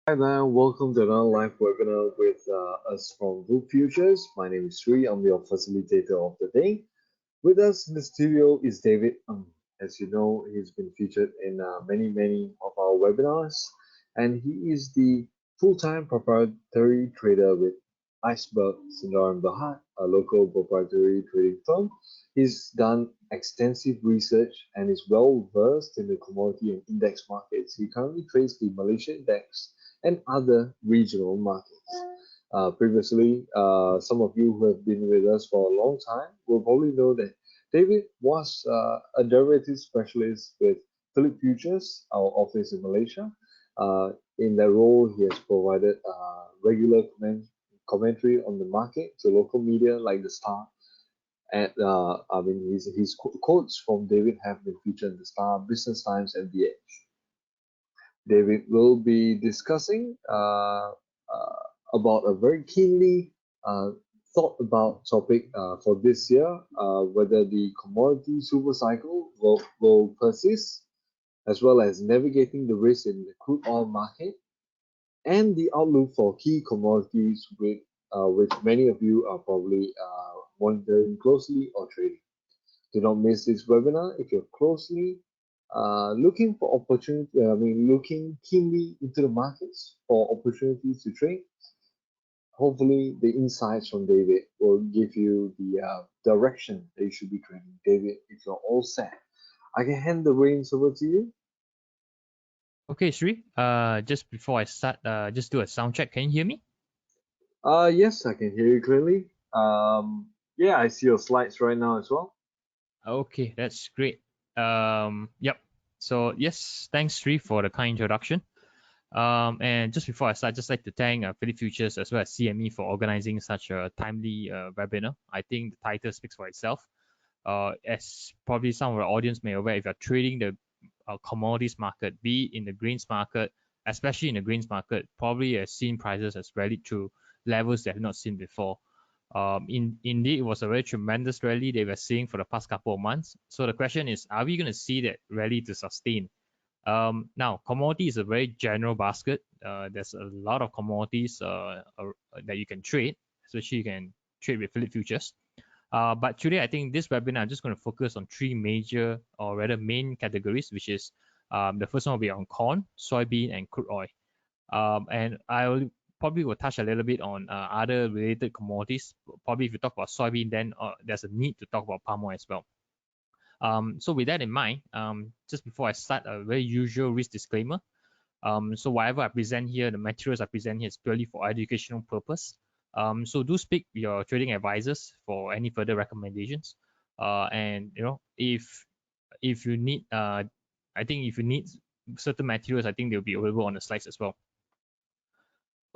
Hi there, welcome to another live webinar with us from Group Futures. My name is Sri, I'm your facilitator of the day. With us in the studio is David. As you know, he's been featured in many of our webinars, and he is the full-time proprietary trader with IcebergX Sdn Bhd, a local proprietary trading firm. He's done extensive research and is well versed in the commodity and index markets. He currently trades the Malaysia index and other regional markets. Previously, some of you who have been with us for a long time will probably know that David was a derivative specialist with Philip Futures, our office in Malaysia. In that role, he has provided regular commentary on the market to local media like the Star. And his quotes from David have been featured in the Star, Business Times, and the Edge. David will be discussing about a very keenly uh, thought about topic for this year, whether the commodity supercycle will persist, as well as navigating the risk in the crude oil market and the outlook for key commodities which many of you are probably monitoring closely or trading. Do not miss this webinar if you're closely looking for looking keenly into the markets for opportunities to trade. Hopefully, the insights from David will give you the direction that you should be trading. David, if you're all set, I can hand the reins over to you. Okay, Sri. Just before I start, just do a sound check. Can you hear me? Yes, I can hear you clearly. Yeah, I see your slides right now as well. Okay, that's great. Yep. So yes, thanks Sri for the kind introduction. And just before I start, just like to thank Philip Futures as well as CME for organizing such a timely webinar. I think the title speaks for itself. As probably some of our audience may aware, if you're trading the commodities market, be it in the greens market, especially in the greens market, probably has seen prices has rallied to levels they have not seen before. Indeed, it was a very tremendous rally they were seeing for the past couple of months. So the question is, are we going to see that rally to sustain? Now, commodity is a very general basket. There's a lot of commodities that you can trade, especially you can trade with Philip Futures. But today, I think this webinar, I'm just going to focus on three major or rather main categories, which is the first one will be on corn, soybean, and crude oil. And I will probably will touch a little bit on other related commodities. Probably if you talk about soybean, then there's a need to talk about palm oil as well. So with that in mind, just before I start, a very usual risk disclaimer. So whatever I present here, the materials I present here is purely for educational purpose. So do speak with your trading advisors for any further recommendations. And if you need, I think if you need certain materials, I think they'll be available on the slides as well.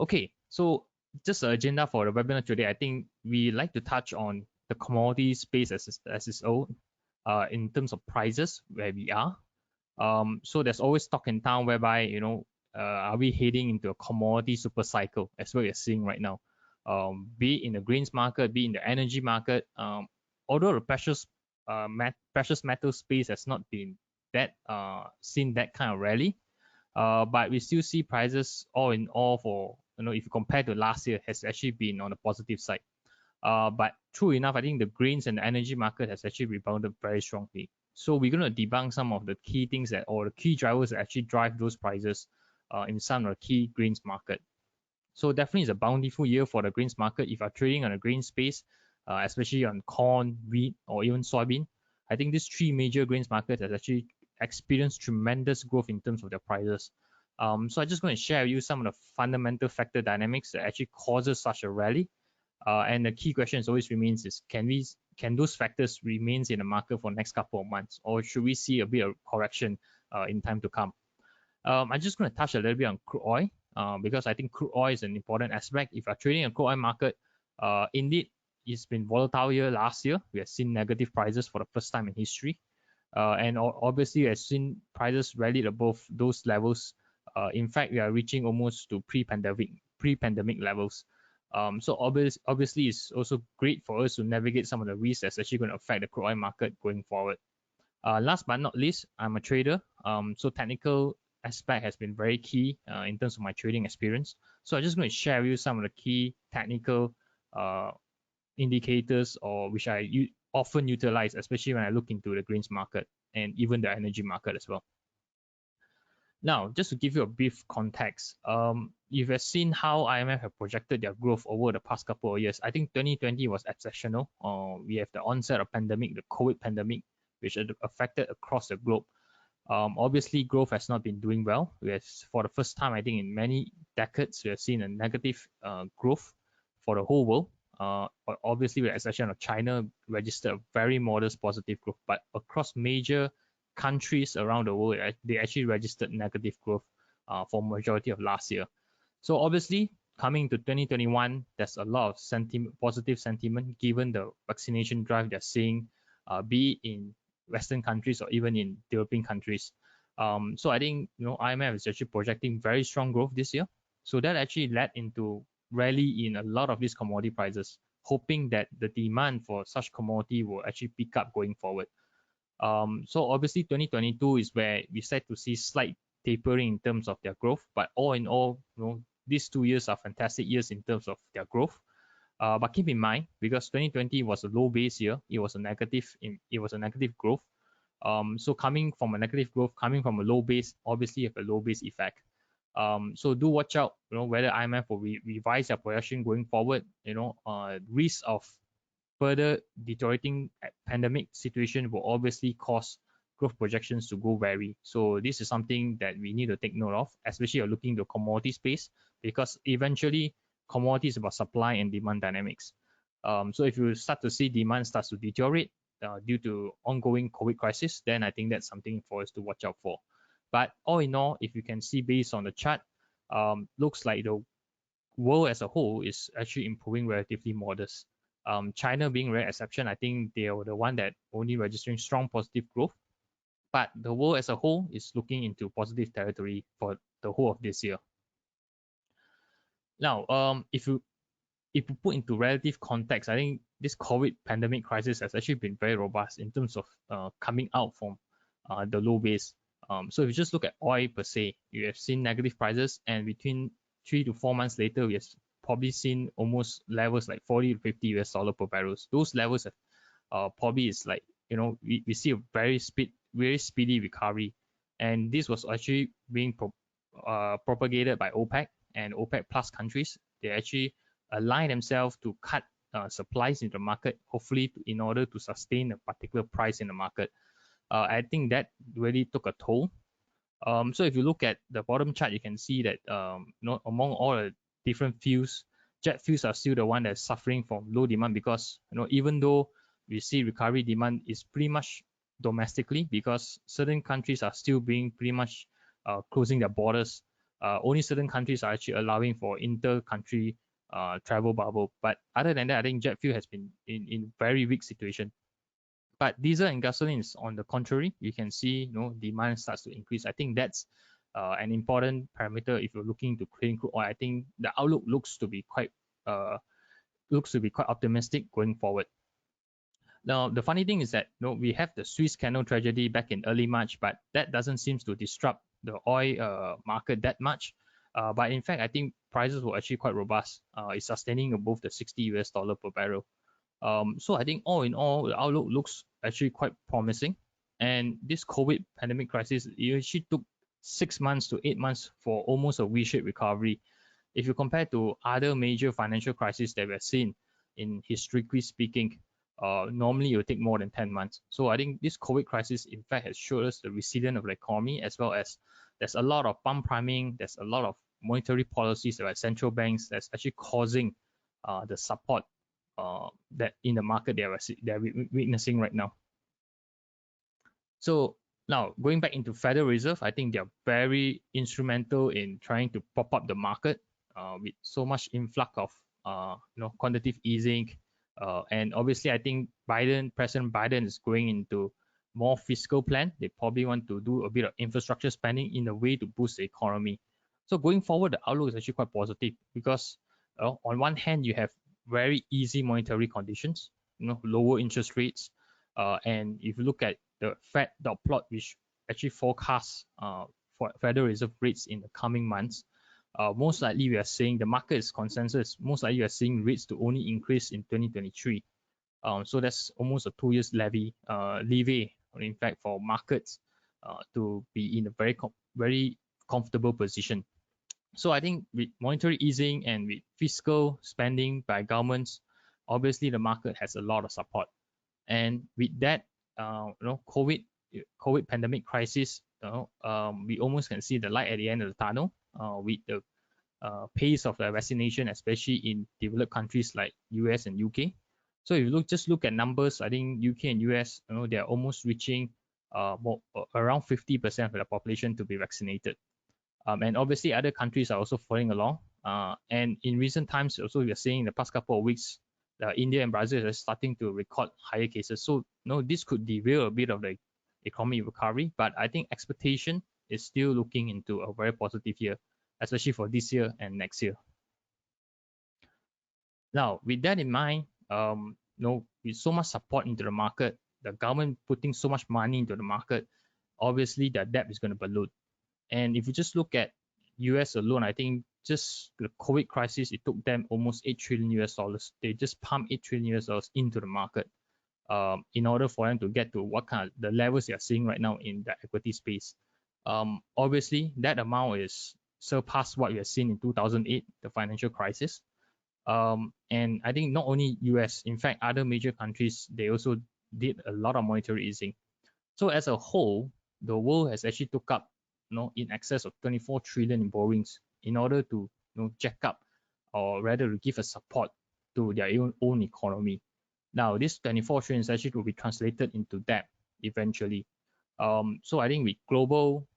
Okay, so just the agenda for the webinar today, I think we like to touch on the commodity space as its own, in terms of prices where we are. So there's always talk in town whereby are we heading into a commodity super cycle as what we're seeing right now, be it in the greens market, be it in the energy market. Although the precious metal space has not been that seen that kind of rally, but we still see prices all in all for if you compare to last year has actually been on the positive side. But true enough, I think the grains and the energy market has actually rebounded very strongly. So we're going to debunk some of the key things that or the key drivers that actually drive those prices in some of the key grains market. So definitely it's a bountiful year for the grains market. If you're trading on a grain space, especially on corn, wheat, or even soybean, I think these three major grains markets has actually experienced tremendous growth in terms of their prices. So I'm just going to share with you some of the fundamental factor dynamics that actually causes such a rally. And the key question always remains is can those factors remains in the market for the next couple of months, or should we see a bit of correction in time to come? I'm just going to touch a little bit on crude oil because I think crude oil is an important aspect. If you're trading a crude oil market, indeed it's been volatile year last year. We have seen negative prices for the first time in history, and obviously we have seen prices rallied above those levels. In fact, we are reaching almost to pre-pandemic levels. So obviously, it's also great for us to navigate some of the risks that's actually going to affect the crude oil market going forward. Last but not least, I'm a trader. So aspect has been very key in terms of my trading experience. So I'm just going to share with you some of the key technical uh, indicators, or which I often utilize, especially when I look into the greens market and even the energy market as well. Now, just to give you a brief context, you have seen how IMF have projected their growth over the past couple of years. I think 2020 was exceptional. We have the onset of pandemic, the COVID pandemic, which affected across the globe. Obviously, growth has not been doing well. We have, for the first time, I think, in many decades, we have seen a negative growth for the whole world. Obviously, with the exception of China, registered a very modest positive growth, but across major countries around the world, they actually registered negative growth for majority of last year. So obviously, coming to 2021, there's a lot of positive sentiment given the vaccination drive they're seeing, be it in Western countries or even in European countries. So I think IMF is actually projecting very strong growth this year. So that actually led into rally in a lot of these commodity prices, hoping that the demand for such commodity will actually pick up going forward. So obviously 2022 is where we start to see slight tapering in terms of their growth, but all in all, these 2 years are fantastic years in terms of their growth. But keep in mind, because 2020 was a low base year, it was a negative growth. So coming from a negative growth, coming from a low base, obviously have a low base effect. So do watch out, whether IMF will revise their projection going forward. Risk of further deteriorating pandemic situation will obviously cause growth projections to go vary. So this is something that we need to take note of, especially if you're looking to commodity space, because eventually commodity is about supply and demand dynamics. So if you start to see demand starts to deteriorate due to ongoing COVID crisis, then I think that's something for us to watch out for. But all in all, if you can see based on the chart, looks like the world as a whole is actually improving relatively modest. China being a rare exception, I think they are the one that only registering strong positive growth. But the world as a whole is looking into positive territory for the whole of this year. Now, if you put into relative context, I think this COVID pandemic crisis has actually been very robust in terms of coming out from the low base. So if you just look at oil per se, you have seen negative prices, and between 3 to 4 months later, we have probably seen almost levels like 40 to 50 US dollar per barrels. Those levels have probably is like, we see a very speedy recovery, and this was actually being propagated by OPEC and OPEC plus countries. They actually align themselves to cut supplies in the market, hopefully in order to sustain a particular price in the market. I think that really took a toll. So if you look at the bottom chart, you can see that among all the different fuels, jet fuels are still the one that's suffering from low demand, because even though we see recovery, demand is pretty much domestically, because certain countries are still being pretty much closing their borders. Only certain countries are actually allowing for inter-country travel bubble. But other than that, I think jet fuel has been in very weak situation. But diesel and gasoline is on the contrary. You can see, demand starts to increase. I think that's an important parameter if you're looking to clean crude oil. I think the outlook looks to be quite optimistic going forward. Now, the funny thing is that we have the Swiss Canal tragedy back in early March, but that doesn't seem to disrupt the oil market that much. But in fact, I think prices were actually quite robust. It's sustaining above the 60 US dollar per barrel. So I think all in all, the outlook looks actually quite promising. And this COVID pandemic crisis, it actually took 6 months to 8 months for almost a V-shaped recovery. If you compare to other major financial crises that we've seen in historically speaking, normally it will take more than 10 months. So I think this COVID crisis, in fact, has showed us the resilience of the economy, as well as there's a lot of pump priming, there's a lot of monetary policies by central banks that's actually causing the support that in the market they're witnessing right now. So now going back into Federal Reserve, I think they're very instrumental in trying to prop up the market with so much influx of quantitative easing, and obviously I think President Biden is going into more fiscal plan. They probably want to do a bit of infrastructure spending in a way to boost the economy. So going forward, the outlook is actually quite positive, because on one hand you have very easy monetary conditions, lower interest rates, and if you look at the Fed dot plot, which actually forecasts Federal Reserve rates in the coming months, most likely we are seeing the market's consensus. Most likely we are seeing rates to only increase in 2023. So that's almost a 2 years leeway, in fact, for markets to be in a very comfortable position. So I think with monetary easing and with fiscal spending by governments, obviously the market has a lot of support. And with that, COVID pandemic crisis, we almost can see the light at the end of the tunnel with the pace of the vaccination, especially in developed countries like US and UK. So if you just look at numbers, I think UK and US, they're almost reaching around 50% of the population to be vaccinated. And obviously other countries are also following along. And in recent times, also we are seeing in the past couple of weeks, India and Brazil are starting to record higher cases. So this could derail a bit of the economic recovery, but I think expectation is still looking into a very positive year, especially for this year and next year. Now, with that in mind, with so much support into the market, the government putting so much money into the market, obviously the debt is going to balloon. And if you just look at US alone, I think just the COVID crisis, it took them almost $8 trillion US. They just pumped $8 trillion US into the market in order for them to get to what kind of the levels they are seeing right now in the equity space. Obviously, that amount is surpassed what we have seen in 2008, the financial crisis. And I think not only US, in fact, other major countries, they also did a lot of monetary easing. So as a whole, the world has actually took up in excess of 24 trillion in borrowings in order to jack up, or rather to give a support to their own economy. Now, this 24 trillion is actually will be translated into debt eventually. So I think with global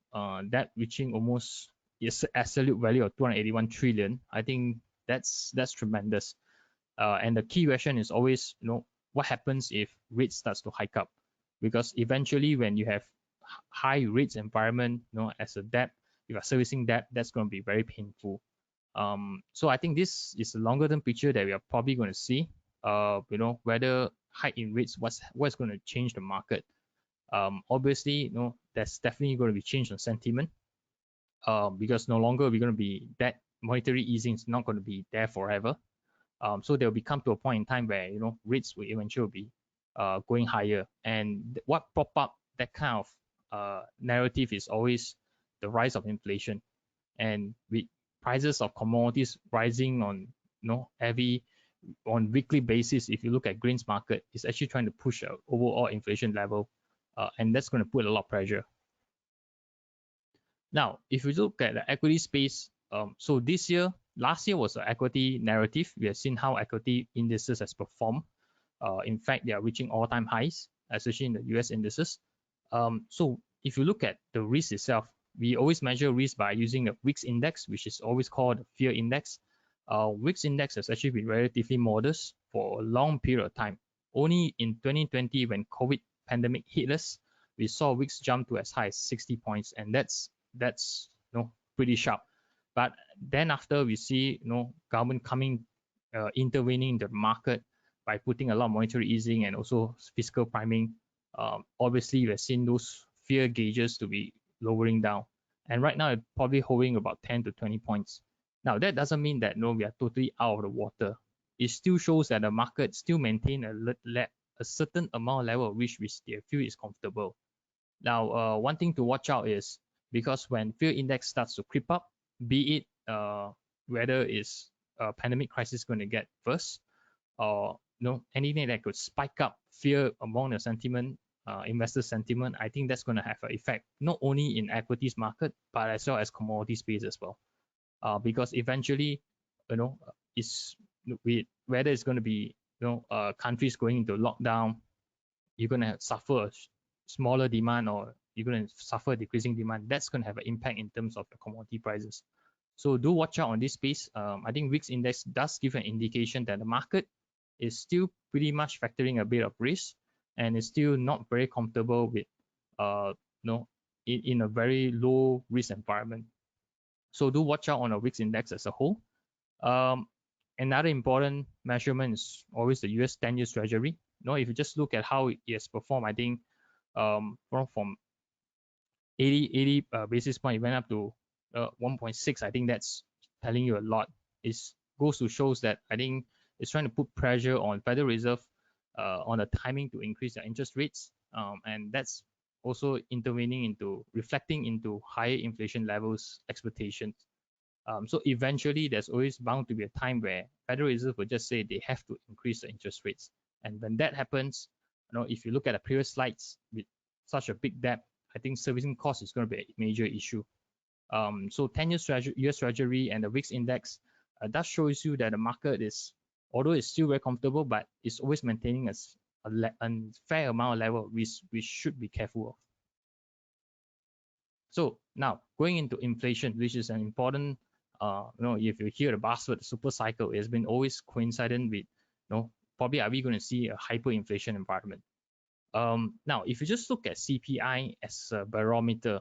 debt reaching almost its absolute value of 281 trillion, I think that's tremendous. And the key question is always, what happens if rates starts to hike up? Because eventually, when you have high rates environment, as a debt, if you're servicing debt, that's going to be very painful. So I think this is a longer term picture that we are probably going to see. Whether hike in rates, what's going to change the market. Obviously, there's definitely going to be change in sentiment. Because no longer we're going to be that monetary easing is not going to be there forever. So there will come to a point in time where rates will eventually be going higher. And what prop up that kind of narrative is always the rise of inflation, and with prices of commodities rising on on weekly basis. If you look at grains market, it's actually trying to push a overall inflation level, and that's going to put a lot of pressure. Now, if we look at the equity space, so last year was an equity narrative. We have seen how equity indices has performed. In fact, they are reaching all-time highs, especially in the US indices. So if you look at the risk itself, we always measure risk by using a VIX index, which is always called the fear index. VIX index has actually been relatively modest for a long period of time. Only in 2020, when COVID pandemic hit us, we saw VIX jump to as high as 60 points, and that's pretty sharp. But then after we see government intervening in the market by putting a lot of monetary easing and also fiscal priming, obviously we're seeing those fear gauges to be lowering down. And right now it's probably hovering about 10 to 20 points. Now that doesn't mean that we are totally out of the water. It still shows that the market still maintain a certain amount level of risk which they feel is comfortable. Now, one thing to watch out is because when fear index starts to creep up, be it whether it's a pandemic crisis going to get worse, or anything that could spike up fear among the sentiment, investor sentiment, I think that's going to have an effect not only in equities market but as well as commodity space as well. Because eventually, it's whether it's going to be countries going into lockdown, you're going to suffer a smaller demand, or you're going to suffer decreasing demand. That's going to have an impact in terms of the commodity prices. So do watch out on this space. I think VIX index does give an indication that the market is still pretty much factoring a bit of risk and is still not very comfortable with in a very low risk environment. So do watch out on a VIX index as a whole. Another important measurement is always the US 10-year Treasury. If you just look at how it has performed, I think from 80 basis point, it went up to 1.6. I think that's telling you a lot. It goes to shows that I think it's trying to put pressure on Federal Reserve on the timing to increase their interest rates, and that's also intervening into reflecting into higher inflation levels expectations. So eventually, there's always bound to be a time where Federal Reserve will just say they have to increase the interest rates, and when that happens, if you look at the previous slides with such a big debt, I think servicing cost is going to be a major issue. So 10-year US Treasury and the VIX index that shows you that the market is, although it's still very comfortable, but it's always maintaining a fair amount of level we should be careful of. So now going into inflation, which is an important, if you hear the buzzword super cycle, it's been always coincident with, probably are we going to see a hyperinflation environment? Now, if you just look at CPI as a barometer,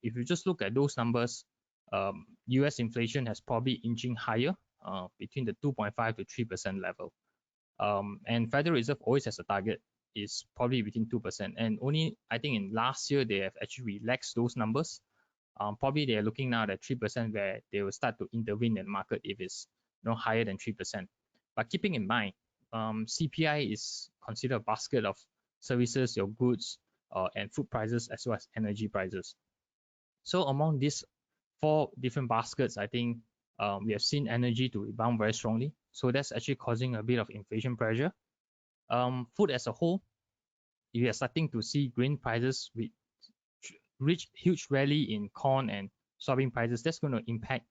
if you just look at those numbers, US inflation has probably inching higher between the 2.5 to 3% level. And Federal Reserve always has a target is probably between 2%. And only, I think in last year, they have actually relaxed those numbers. Probably they are looking now at 3% where they will start to intervene in the market if it's higher than 3%. But keeping in mind, CPI is considered a basket of services, your goods, and food prices, as well as energy prices. So among these four different baskets, I think we have seen energy to rebound very strongly. So that's actually causing a bit of inflation pressure. Food as a whole, you are starting to see grain prices reach huge rally in corn and soybean prices. That's going to impact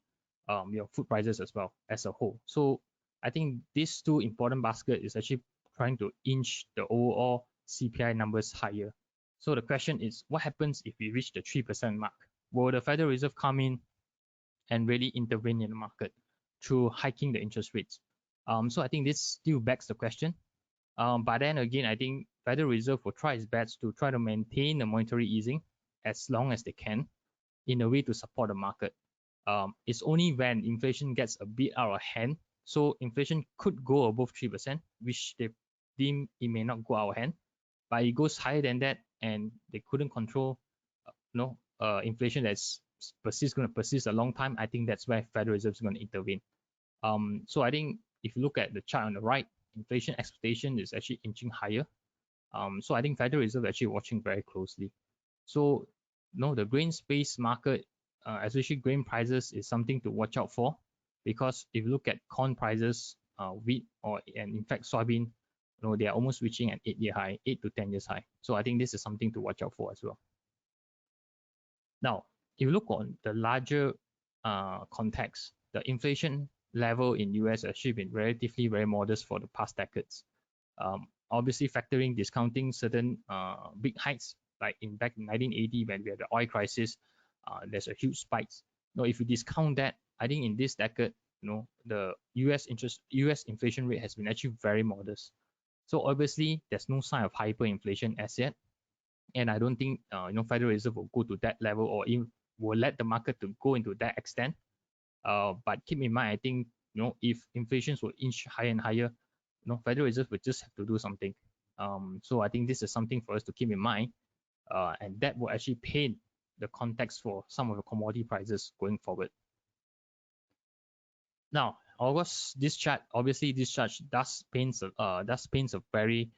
your food prices as well as a whole. So I think these two important baskets is actually trying to inch the overall CPI numbers higher. So the question is, what happens if we reach the 3% mark? Will the Federal Reserve come in and really intervene in the market through hiking the interest rates? So I think this still begs the question. But then again, I think Federal Reserve will try its best to try to maintain the monetary easing as long as they can in a way to support the market. It's only when inflation gets a bit out of hand, so inflation could go above 3%, which they deem it may not go out of hand, but it goes higher than that, and they couldn't control, inflation that's going to persist a long time. I think that's where Federal Reserve is going to intervene. So I think if you look at the chart on the right, inflation expectation is actually inching higher. So I think Federal Reserve is actually watching very closely. So, the grain space market, especially grain prices, is something to watch out for, because if you look at corn prices, wheat, and in fact soybean, they are almost reaching an 8-year high, 8 to 10 years high. So I think this is something to watch out for as well. Now, if you look on the larger context, the inflation level in US has actually been relatively very modest for the past decades. Obviously, factoring discounting certain big heights, like back in 1980 when we had the oil crisis, there's a huge spike. Now, if you discount that, I think in this decade, the US inflation rate has been actually very modest. So obviously, there's no sign of hyperinflation as yet, and I don't think Federal Reserve will go to that level or even will let the market to go into that extent. But keep in mind, I think if inflation will inch higher and higher, Federal Reserve will just have to do something. So I think this is something for us to keep in mind, and that will actually paint the context for some of the commodity prices going forward. Now, this chart does paint a very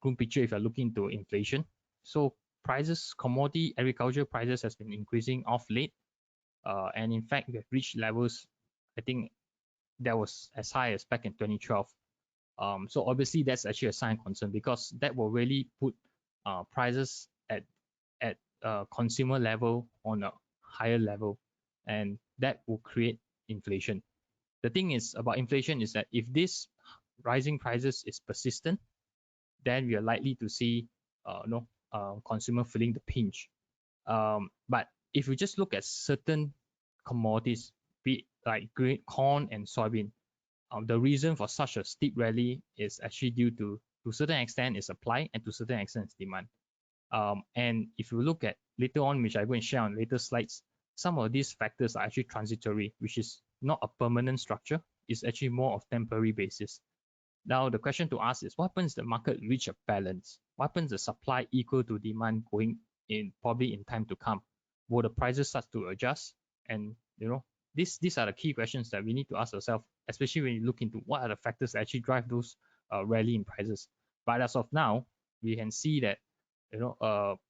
grim picture if you're looking into inflation. So prices, commodity agriculture prices has been increasing off late, and in fact we have reached levels, I think, that was as high as back in 2012. So obviously that's actually a sign of concern, because that will really put prices at consumer level on a higher level, and that will create inflation. The thing is about inflation is that if this rising prices is persistent, then we are likely to see consumer feeling the pinch. But if you just look at certain commodities, be it like grain, corn and soybean, the reason for such a steep rally is actually due to a certain extent is supply, and to a certain extent is demand. And if you look at later on, which I'm going to share on later slides, some of these factors are actually transitory, which is not a permanent structure. It's actually more of temporary basis. Now, the question to ask is, what happens if the market reach a balance? What happens if the supply equal to demand going probably in time to come? Will the prices start to adjust? And these are the key questions that we need to ask ourselves, especially when you look into what are the factors that actually drive those rally in prices. But as of now, we can see that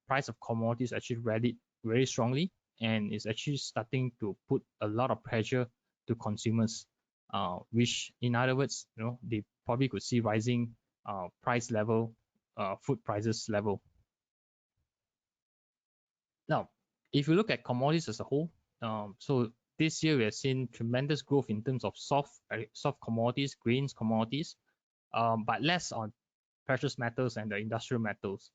price of commodities actually rallied very strongly, and is actually starting to put a lot of pressure to consumers, which in other words, they probably could see rising price level, food prices level. Now, if you look at commodities as a whole, so this year we have seen tremendous growth in terms of soft commodities, grains commodities, but less on precious metals and the industrial metals.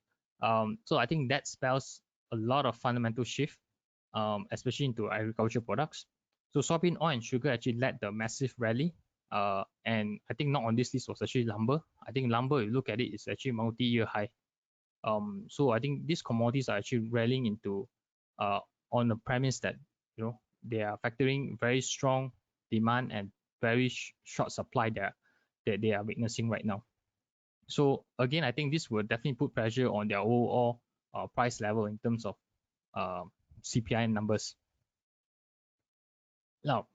So I think that spells a lot of fundamental shift, especially into agricultural products. So soybean oil and sugar actually led the massive rally. And I think not on this list was actually lumber. I think lumber, if you look at it, is actually multi-year high. So I think these commodities are actually rallying into on the premise that they are factoring very strong demand and very short supply that they are witnessing right now. So again, I think this will definitely put pressure on their overall price level in terms of CPI numbers. Now,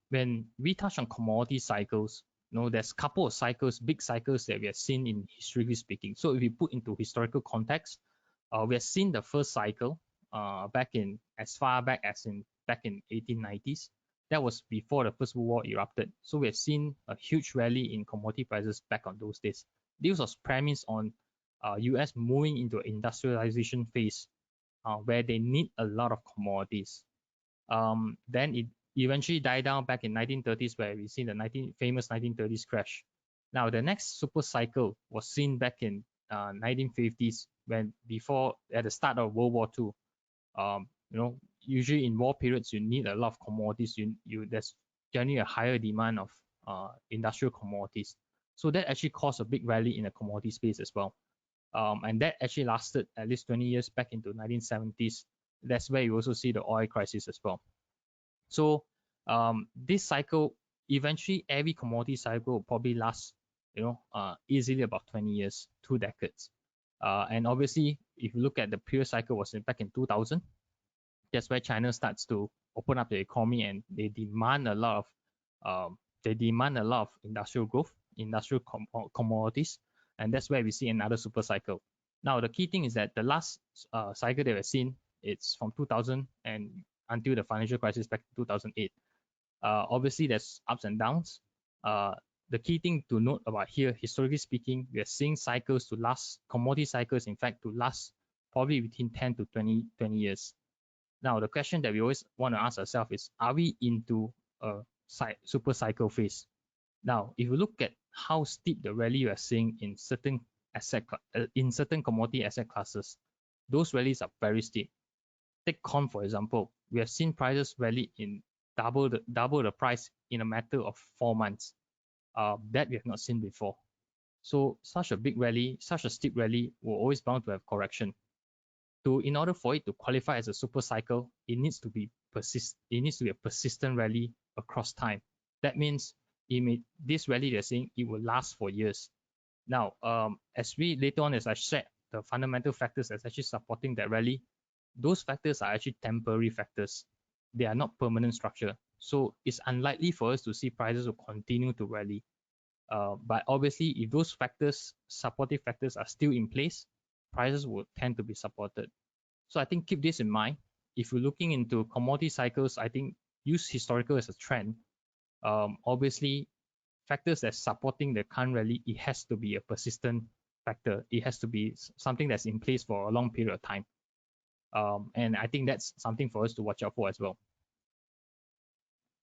when we touch on commodity cycles, there's a couple of cycles, big cycles that we have seen in historically speaking. So if we put into historical context, we have seen the first cycle back in as far back as in 1890s. That was before the First World War erupted. So we have seen a huge rally in commodity prices back on those days. This was premised on US moving into an industrialization phase where they need a lot of commodities. Then it eventually died down back in 1930s, where we see the famous 1930s crash. Now the next super cycle was seen back in 1950s, when before at the start of World War II. Usually in war periods you need a lot of commodities. There's generally a higher demand of industrial commodities. So that actually caused a big rally in the commodity space as well. And that actually lasted at least 20 years back into 1970s. That's where you also see the oil crisis as well. So this cycle, eventually every commodity cycle will probably last, easily about 20 years, 2 decades. And obviously, if you look at the previous cycle was back in 2000, that's where China starts to open up the economy, and they demand a lot of industrial growth, industrial commodities, and that's where we see another super cycle. Now the key thing is that the last cycle that we've seen, it's from 2000 and until the financial crisis back in 2008. Obviously, there's ups and downs. The key thing to note about here, historically speaking, we are seeing cycles to last, commodity cycles, in fact, to last probably between 10 to 20 years. Now, the question that we always want to ask ourselves is, are we into a super cycle phase? Now, if you look at how steep the rally you are seeing in certain commodity asset classes, those rallies are very steep. Take corn, for example. We have seen prices rally in double the price in a matter of 4 months. That we have not seen before. So such a big rally, such a steep rally, will always bound to have correction. In order for it to qualify as a super cycle, it needs to be a persistent rally across time. That means this rally they're saying it will last for years. Now, as I said, the fundamental factors that's actually supporting that rally, those factors are actually temporary factors. They are not permanent structure. So it's unlikely for us to see prices will continue to rally. But obviously, if those supportive factors are still in place, prices will tend to be supported. So I think keep this in mind. If you're looking into commodity cycles, I think use historical as a trend. Obviously, factors that's supporting the current rally, it has to be a persistent factor. It has to be something that's in place for a long period of time. And I think that's something for us to watch out for as well.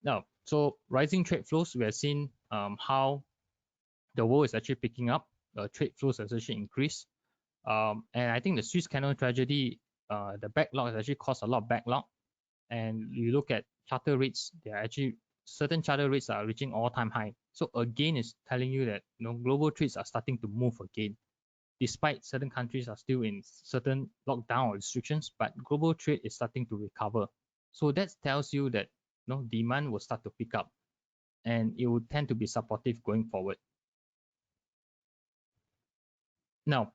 Now, so rising trade flows, we have seen how the world is actually picking up. Trade flows has actually increased. And I think the Suez Canal tragedy, the backlog has actually caused a lot of backlog. And you look at charter rates, certain charter rates are reaching all-time high. So again, it's telling you that global trades are starting to move again, despite certain countries are still in certain lockdown or restrictions, but global trade is starting to recover. So that tells you that demand will start to pick up, and it will tend to be supportive going forward. Now,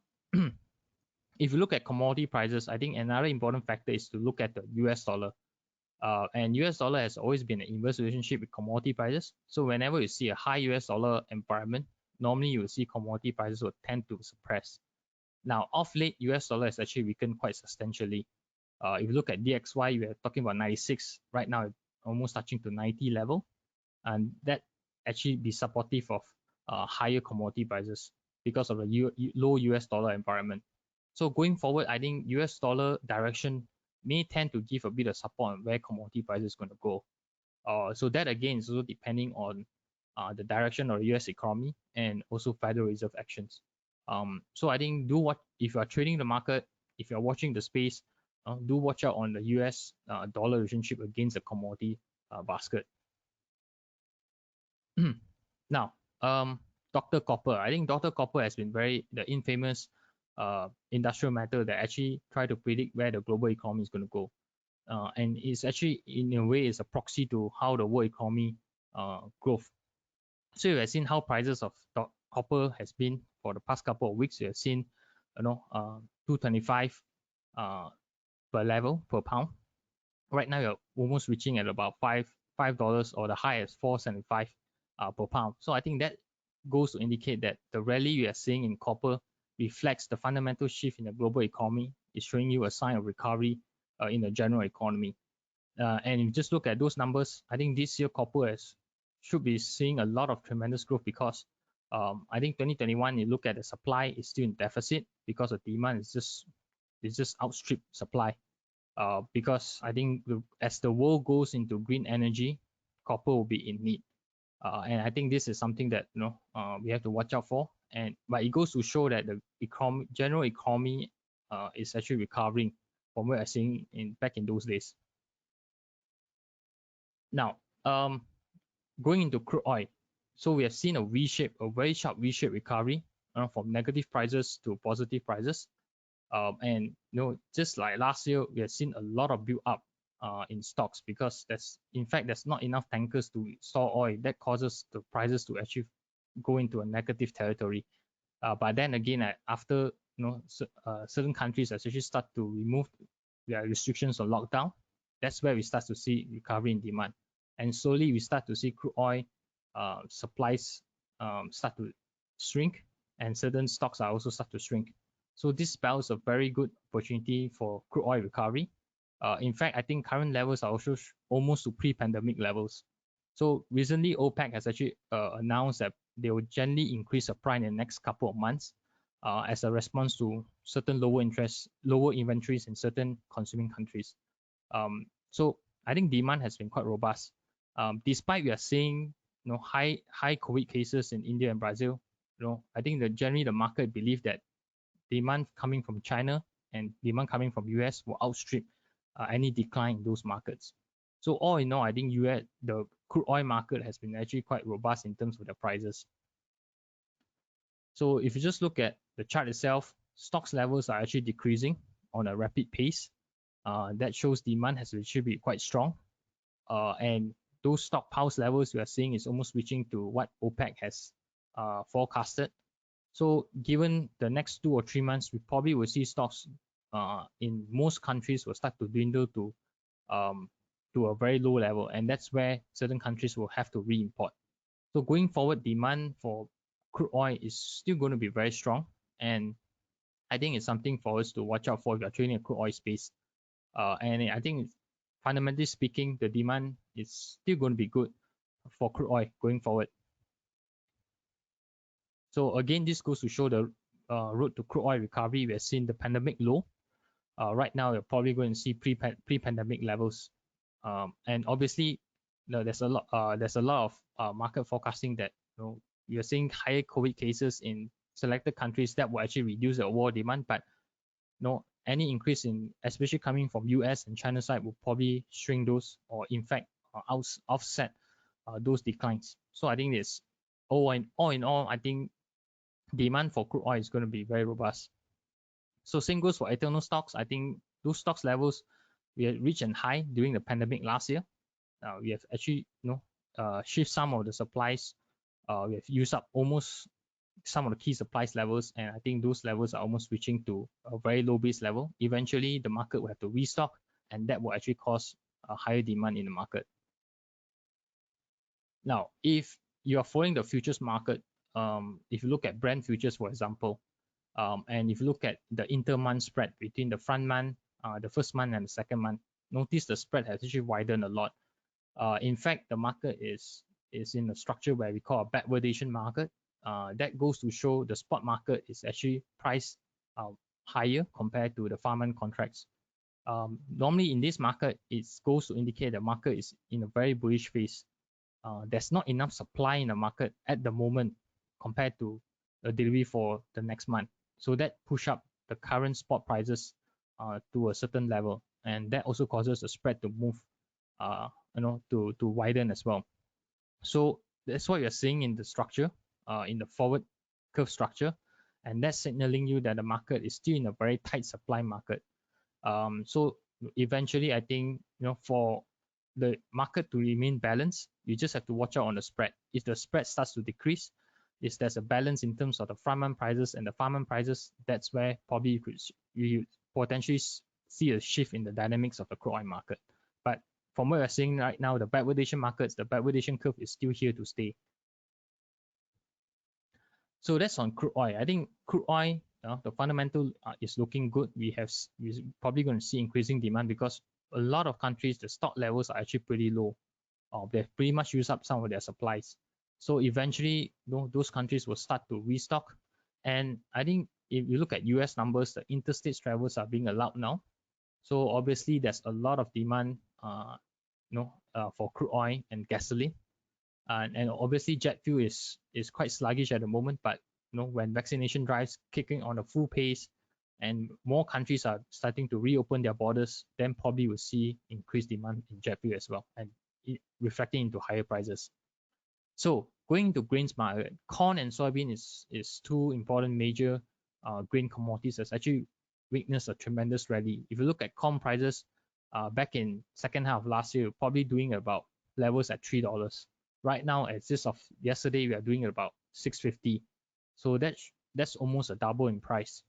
if you look at commodity prices, I think another important factor is to look at the US dollar. And US dollar has always been an inverse relationship with commodity prices. So whenever you see a high US dollar environment, normally you will see commodity prices will tend to suppress. Now, off late, US dollar has actually weakened quite substantially. If you look at DXY, we are talking about 96 right now, almost touching to 90 level, and that actually be supportive of higher commodity prices because of the low US dollar environment. So going forward, I think US dollar direction may tend to give a bit of support on where commodity prices is going to go. So that again is also depending on the direction of the US economy and also Federal Reserve actions. So I think do what if you are trading the market, if you are watching the space, do watch out on the US dollar relationship against the commodity basket. Now, Dr. Copper. I think Dr. Copper has been the infamous industrial metal that actually try to predict where the global economy is going to go. And it's actually, in a way, is a proxy to how the world economy growth. So you have seen how prices of copper has been for the past couple of weeks. You have seen, 225 per level per pound. Right now you're almost reaching at about $5 or the high as 4.75 per pound. So I think that goes to indicate that the rally we are seeing in copper reflects the fundamental shift in the global economy. It's showing you a sign of recovery in the general economy. And if you just look at those numbers, I think this year copper should be seeing a lot of tremendous growth because I think 2021, you look at the supply is still in deficit because the demand is just outstrip supply. Because I think as the world goes into green energy, copper will be in need. And I think this is something that we have to watch out for. But it goes to show that the general economy is actually recovering from what I'm seeing back in those days. Now, going into crude oil, so we have seen a very sharp V-shaped recovery from negative prices to positive prices. And just like last year, we have seen a lot of build up in stocks because there's not enough tankers to store oil. That causes the prices to actually go into a negative territory. But then again, after certain countries actually start to remove their restrictions or lockdown, that's where we start to see recovery in demand, and slowly we start to see crude oil supplies start to shrink, and certain stocks are also start to shrink. So this spells a very good opportunity for crude oil recovery. In fact, I think current levels are also almost to pre-pandemic levels. So recently, OPEC has actually announced that they will generally increase supply in the next couple of months as a response to certain lower inventories in certain consuming countries. So I think demand has been quite robust. Despite we are seeing high COVID cases in India and Brazil, I think that generally the market believe that demand coming from China and demand coming from US will outstrip any decline in those markets. So all in all, I think the crude oil market has been actually quite robust in terms of the prices. So if you just look at the chart itself, stocks levels are actually decreasing on a rapid pace. That shows demand has actually been quite strong. And those stockpiles levels we are seeing is almost reaching to what OPEC has forecasted. So given the next 2 or 3 months, we probably will see stocks in most countries will start to dwindle to a very low level, and that's where certain countries will have to re-import. So going forward, demand for crude oil is still going to be very strong, and I think it's something for us to watch out for if you're trading a crude oil space. And I think fundamentally speaking, the demand is still going to be good for crude oil going forward. So again, this goes to show the road to crude oil recovery. We have seen the pandemic low. Right now, you're probably going to see pre-pandemic levels. And obviously, there's a lot of market forecasting that you're seeing higher COVID cases in selected countries that will actually reduce the overall demand. But any increase in, especially coming from US and China side, will probably shrink those, or in fact offset those declines. So I think it's all in all, I think demand for crude oil is going to be very robust. So same goes for ethanol stocks. I think those stocks levels we had reached a high during the pandemic last year. We have actually shift some of the supplies. We have used up almost some of the key supplies levels, and I think those levels are almost reaching to a very low base level. Eventually, the market will have to restock, and that will actually cause a higher demand in the market. Now, if you are following the futures market, if you look at Brent futures, for example, and if you look at the inter-month spread between the front month, the first month, and the second month, notice the spread has actually widened a lot. In fact, the market is in a structure where we call a backwardation market. That goes to show the spot market is actually priced higher compared to the farm contracts. Normally in this market, it goes to indicate the market is in a very bullish phase. There's not enough supply in the market at the moment compared to the delivery for the next month. So that push up the current spot prices to a certain level, and that also causes the spread to move, to widen as well. So that's what you're seeing in the structure, in the forward curve structure, and that's signaling you that the market is still in a very tight supply market. So eventually, I think for the market to remain balanced, you just have to watch out on the spread. If the spread starts to decrease, if there's a balance in terms of the front month prices and the farm month prices, that's where probably you potentially see a shift in the dynamics of the crude oil market. But from what we're seeing right now, the backwardation markets, the backwardation curve is still here to stay. So that's on crude oil. I think crude oil, the fundamental is looking good. We're probably going to see increasing demand because a lot of countries, the stock levels are actually pretty low. They've pretty much used up some of their supplies. So eventually, those countries will start to restock. And I think if you look at US numbers, the interstate travels are being allowed now. So obviously, there's a lot of demand, for crude oil and gasoline. And obviously, jet fuel is quite sluggish at the moment. But when vaccination drives kicking on a full pace, and more countries are starting to reopen their borders, then probably we'll see increased demand in jet fuel as well, and reflecting into higher prices. So going to grains market, corn and soybean is two important major grain commodities that's actually witnessed a tremendous rally. If you look at corn prices, back in second half of last year, probably doing about levels at $3. Right now, as this of yesterday, we are doing about $6.50. So that's almost a double in price.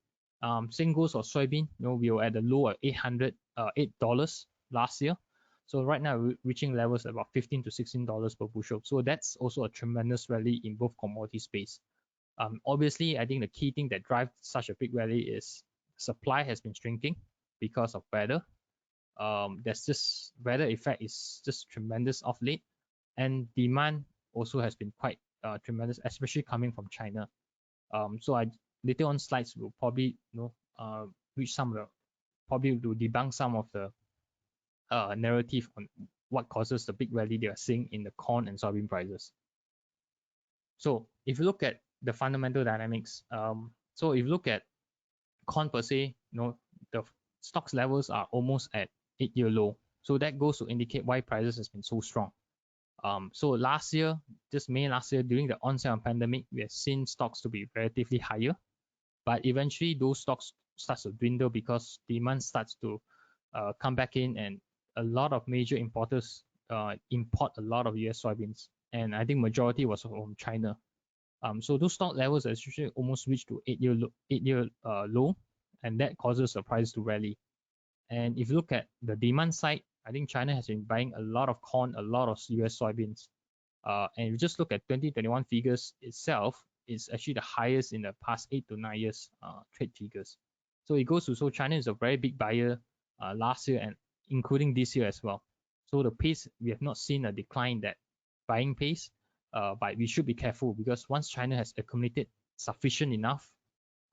Same goes for soybean. We were at the low of $8 last year. So right now we're reaching levels about $15 to $16 per bushel. So that's also a tremendous rally in both commodity space. Obviously, I think the key thing that drives such a big rally is supply has been shrinking because of weather. There's just weather effect is just tremendous of late, and demand also has been quite tremendous, especially coming from China. So later on slides will probably reach some of the probably to debunk some of the narrative on what causes the big rally they are seeing in the corn and soybean prices. So if you look at the fundamental dynamics, so if you look at corn per se, the stocks levels are almost at 8-year low. So that goes to indicate why prices has been so strong. So last year, just May last year, during the onset of pandemic, we have seen stocks to be relatively higher, but eventually those stocks starts to dwindle because demand starts to come back in, and a lot of major importers import a lot of US soybeans, and I think majority was from China. So those stock levels actually almost reached to 8-year low, and that causes the price to rally. And if you look at the demand side, I think China has been buying a lot of corn, a lot of US soybeans. And if you just look at 2021 figures itself, it's actually the highest in the past 8 to 9 years trade figures. So it goes to show China is a very big buyer last year and including this year as well. So the pace, we have not seen a decline in that buying pace, but we should be careful because once China has accumulated sufficient enough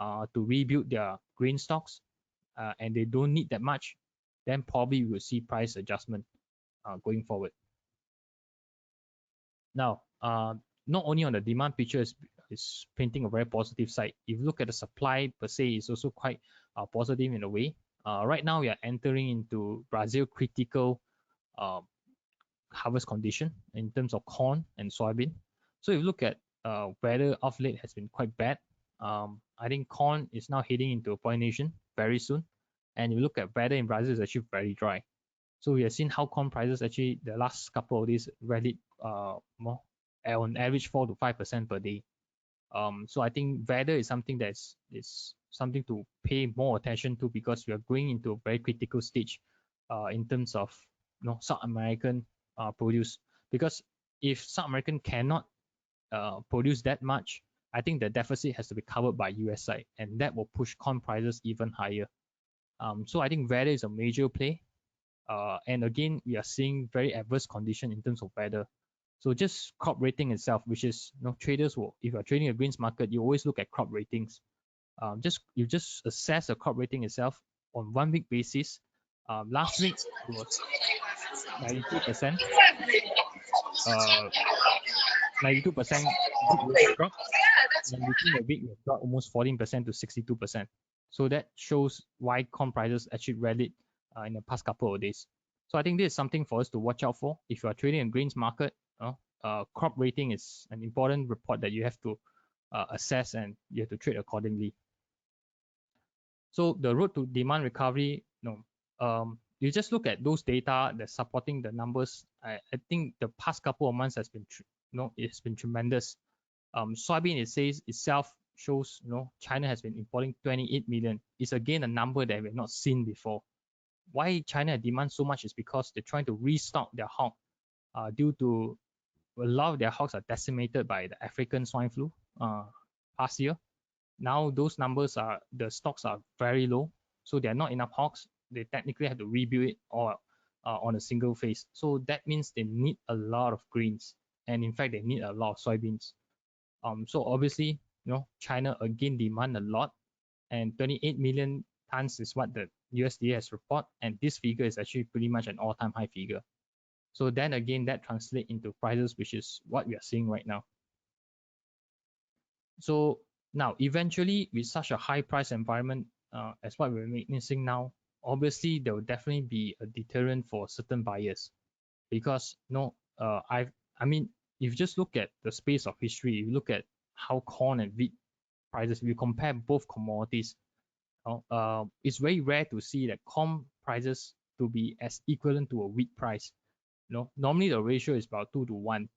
to rebuild their grain stocks, and they don't need that much, then probably we will see price adjustment going forward. Now, not only on the demand picture is painting a very positive side. If you look at the supply per se, it's also quite positive in a way. Right now, we are entering into Brazil critical harvest condition in terms of corn and soybean. So if you look at weather of late has been quite bad. I think corn is now heading into pollination very soon. And you look at weather in Brazil is actually very dry. So we have seen how corn prices actually the last couple of days rallied more on average 4 to 5% per day. So I think weather is something that's something to pay more attention to, because we are going into a very critical stage in terms of South American produce. Because if South American cannot produce that much, I think the deficit has to be covered by US side, and that will push corn prices even higher. So I think weather is a major play. And again, we are seeing very adverse condition in terms of weather. So just crop rating itself, which is traders will, if you're trading a greens market, you always look at crop ratings. You just assess the crop rating itself on 1 week basis. Last week it was 92%. 92% good yield crop, and within a week it dropped almost 14% to 62%. So that shows why corn prices actually rallied in the past couple of days. So I think this is something for us to watch out for. If you are trading a grains market, crop rating is an important report that you have to assess, and you have to trade accordingly. So the road to demand recovery, you just look at those data that's supporting the numbers. I think the past couple of months has been, it's been tremendous. Soybean, it says itself shows, China has been importing 28 million. It's again a number that we've not seen before. Why China demands so much is because they're trying to restock their hog, due to a lot of their hogs are decimated by the African swine flu past year. Now those numbers the stocks are very low, so there are not enough hogs. They technically have to rebuild it or on a single phase. So that means they need a lot of greens, and in fact they need a lot of soybeans. So obviously, China again demand a lot, and 28 million tons is what the USDA has report, and this figure is actually pretty much an all-time high figure. So then again, that translates into prices, which is what we are seeing right now. So now, eventually, with such a high price environment as what we're witnessing now, obviously there will definitely be a deterrent for certain buyers, because I mean, if you just look at the space of history, you look at how corn and wheat prices, if you compare both commodities, it's very rare to see that corn prices to be as equivalent to a wheat price. Normally the ratio is about 2 to 1.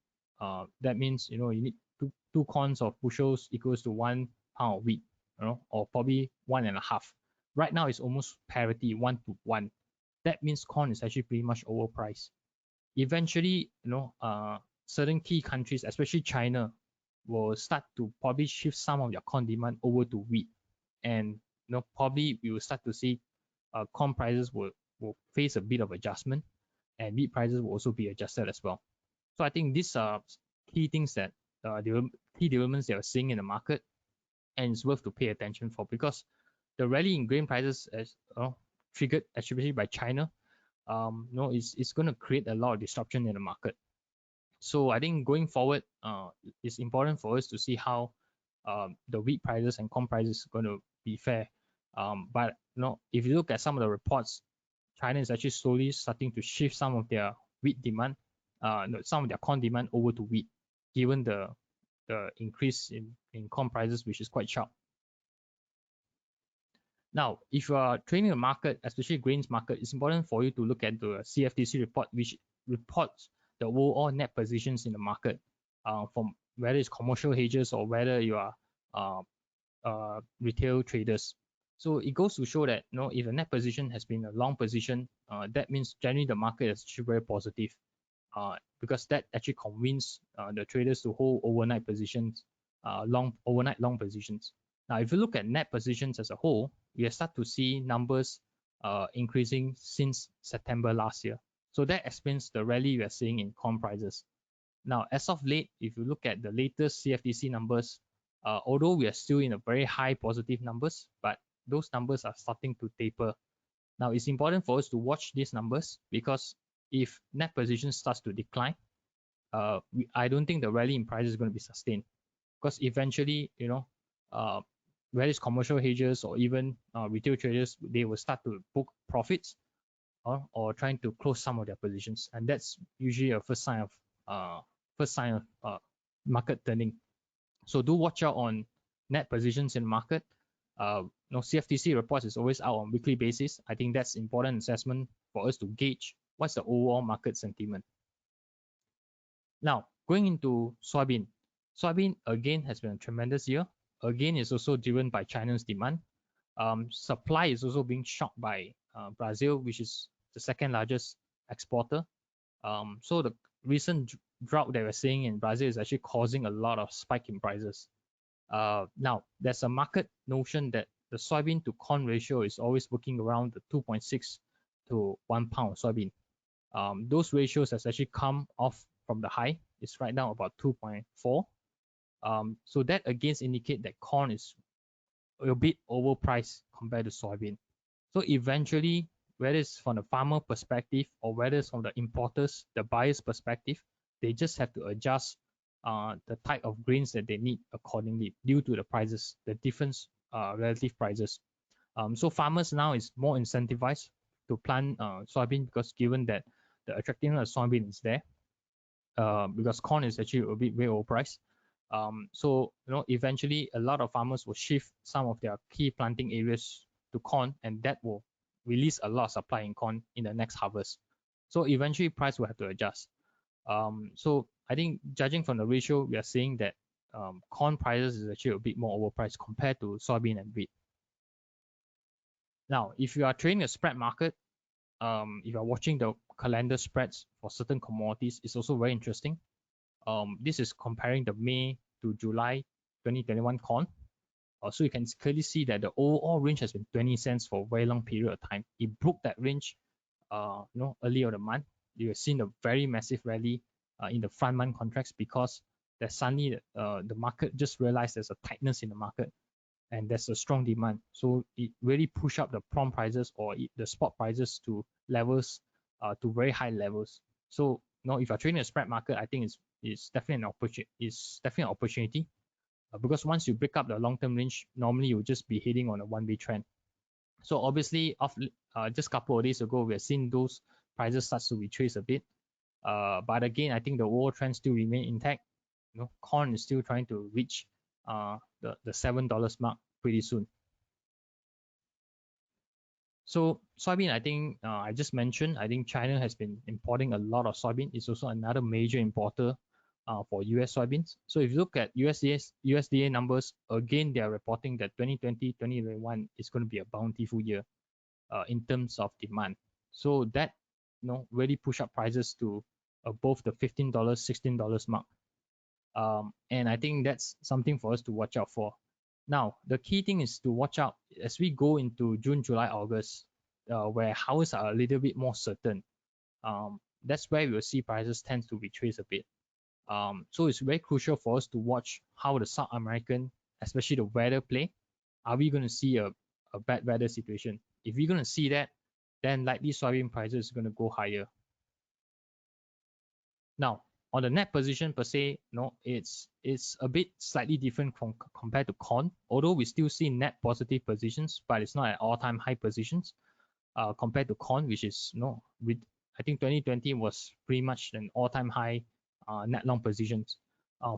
That means you need two corns of bushels equals to 1 pound of wheat, or probably 1.5. Right now it's almost parity, 1 to 1. That means corn is actually pretty much overpriced. Eventually, certain key countries, especially China, will start to probably shift some of their corn demand over to wheat, and probably we will start to see corn prices will face a bit of adjustment, and wheat prices will also be adjusted as well. So I think these are key things that key developments that we're seeing in the market, and it's worth to pay attention for, because the rally in grain prices, as triggered especially by China, it's going to create a lot of disruption in the market. So I think going forward, it's important for us to see how the wheat prices and corn prices are going to be fair. But if you look at some of the reports, China is actually slowly starting to shift some of their wheat demand, some of their corn demand over to wheat, given the increase in corn prices, which is quite sharp. Now, if you are trading a market, especially grains market, it's important for you to look at the CFTC report, which reports the overall net positions in the market, from whether it's commercial hedges or whether you are retail traders. So it goes to show that if a net position has been a long position, that means generally the market is actually very positive, because that actually convinces the traders to hold overnight positions, overnight long positions. Now, if you look at net positions as a whole, we have started to see numbers increasing since September last year. So that explains the rally we are seeing in corn prices. Now, as of late, if you look at the latest CFTC numbers, although we are still in a very high positive numbers, but those numbers are starting to taper. Now, it's important for us to watch these numbers, because if net position starts to decline, I don't think the rally in price is going to be sustained, because eventually, whether it's commercial hedgers or even retail traders, they will start to book profits, or trying to close some of their positions, and that's usually a first sign of market turning. So do watch out on net positions in market. CFTC reports is always out on weekly basis. I think that's important assessment for us to gauge what's the overall market sentiment. Now, going into soybean. Soybean again has been a tremendous year. Again, is also driven by China's demand. Supply is also being shocked by Brazil, which is the second largest exporter. So the recent drought that we're seeing in Brazil is actually causing a lot of spike in prices. Now, there's a market notion that the soybean to corn ratio is always working around the 2.6 to 1 pound soybean. Those ratios has actually come off from the high. It's right now about 2.4. So that again indicate that corn is a bit overpriced compared to soybean. So eventually, whether it's from the farmer perspective or whether it's from the importers, the buyers perspective, they just have to adjust the type of grains that they need accordingly due to the prices, the different relative prices. So farmers now is more incentivized to plant soybean because given that the attractiveness of soybean is there, because corn is actually a bit way overpriced. So eventually a lot of farmers will shift some of their key planting areas to corn, and that will release a lot of supply in corn in the next harvest. So eventually price will have to adjust. So I think judging from the ratio, we are seeing that corn prices is actually a bit more overpriced compared to soybean and wheat. Now, if you are trading a spread market, if you are watching the calendar spreads for certain commodities, it's also very interesting. This is comparing the May to July 2021 corn. So you can clearly see that the overall range has been 20 cents for a very long period of time. It broke that range, earlier in the month. You have seen a very massive rally in the front month contracts because that suddenly the market just realized there's a tightness in the market and there's a strong demand. So it really push up the prompt prices or the spot prices to levels to very high levels. So if you're trading a spread market, I think it's definitely an opportunity. It's definitely an opportunity because once you break up the long-term range, normally you'll just be heading on a one-way trend. So obviously, just a couple of days ago, we have seen those prices start to retrace a bit. But again, I think the overall trend still remain intact. Corn is still trying to reach the $7 mark pretty soon. So soybean, I think I just mentioned, I think China has been importing a lot of soybean. It's also another major importer for US soybeans. So if you look at USDA numbers, again, they are reporting that 2020-2021 is going to be a bountiful year in terms of demand. So that really push up prices to above the $15, $16 mark. And I think that's something for us to watch out for. Now, the key thing is to watch out as we go into June, July, August, where harvests are a little bit more certain. That's where we will see prices tend to retrace a bit. So it's very crucial for us to watch how the South American, especially the weather play. Are we going to see a bad weather situation? If we're going to see that, then likely soybean prices is going to go higher. Now, on the net position per se, it's a bit slightly different compared to corn. Although we still see net positive positions, but it's not at all-time high positions compared to corn, which is I think 2020 was pretty much an all-time high net long positions.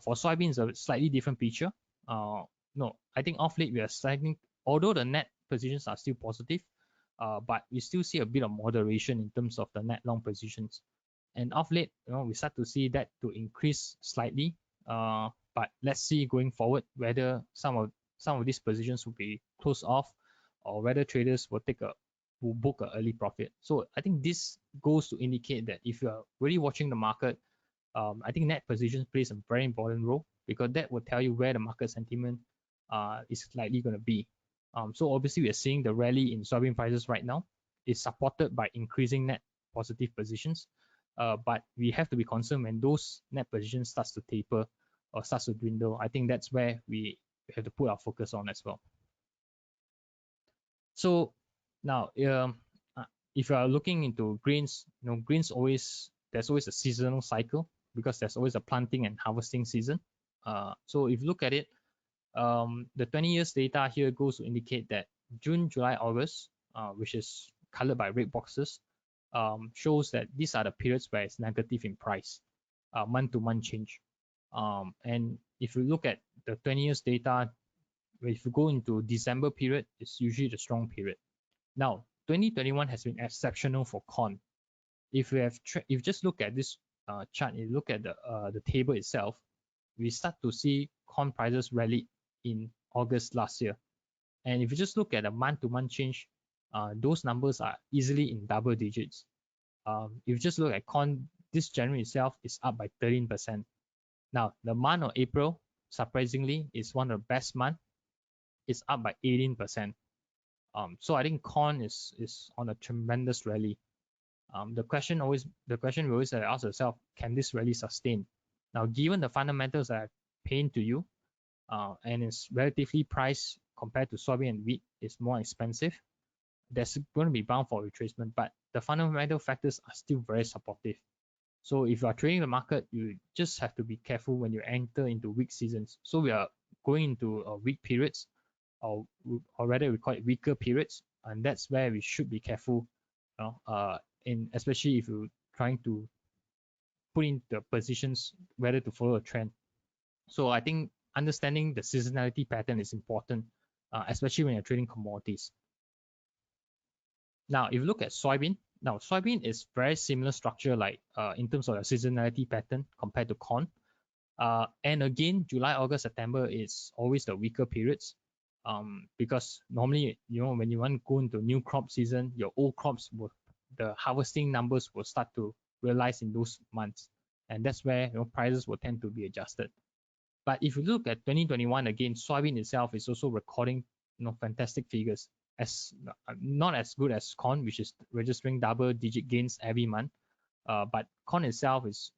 For soybeans, a slightly different picture. I think off late we are sliding, although the net positions are still positive, but we still see a bit of moderation in terms of the net long positions. And off late, we start to see that to increase slightly. But let's see going forward whether some of these positions will be closed off, or whether traders will book an early profit. So I think this goes to indicate that if you are really watching the market, I think net positions plays a very important role because that will tell you where the market sentiment is likely going to be. So obviously we are seeing the rally in soybean prices right now is supported by increasing net positive positions. But we have to be concerned when those net positions starts to taper or starts to dwindle. I think that's where we have to put our focus on as well. So now, if you are looking into grains, grains there's always a seasonal cycle because there's always a planting and harvesting season. So if you look at it, the 20 years data here goes to indicate that June, July, August, which is colored by red boxes, shows that these are the periods where it's negative in price, month-to-month change. And if you look at the 20 years data, if you go into December period, it's usually the strong period. Now, 2021 has been exceptional for corn. If you just look at this chart, you look at the table itself, we start to see corn prices rally in August last year. And if you just look at a month-to-month change, those numbers are easily in double digits. If you just look at corn, this January itself is up by 13%. Now, the month of April, surprisingly, is one of the best months. It's up by 18%. So I think corn is on a tremendous rally. The question we always ask ourselves, can this rally sustain? Now, given the fundamentals that I paint to you, and it's relatively priced compared to soybean and wheat is more expensive, there's going to be bound for retracement, but the fundamental factors are still very supportive. So if you are trading the market, you just have to be careful when you enter into weak seasons. So we are going into weak periods, or rather we call it weaker periods, and that's where we should be careful, in especially if you're trying to put in the positions whether to follow a trend. So I think understanding the seasonality pattern is important, especially when you're trading commodities. Now, if you look at soybean, now soybean is very similar structure, like in terms of the seasonality pattern compared to corn. And again, July, August, September is always the weaker periods, because normally, when you want to go into new crop season, your old crops the harvesting numbers will start to realize in those months, and that's where prices will tend to be adjusted. But if you look at 2021 again, soybean itself is also recording fantastic figures, as not as good as corn, which is registering double-digit gains every month. But corn itself is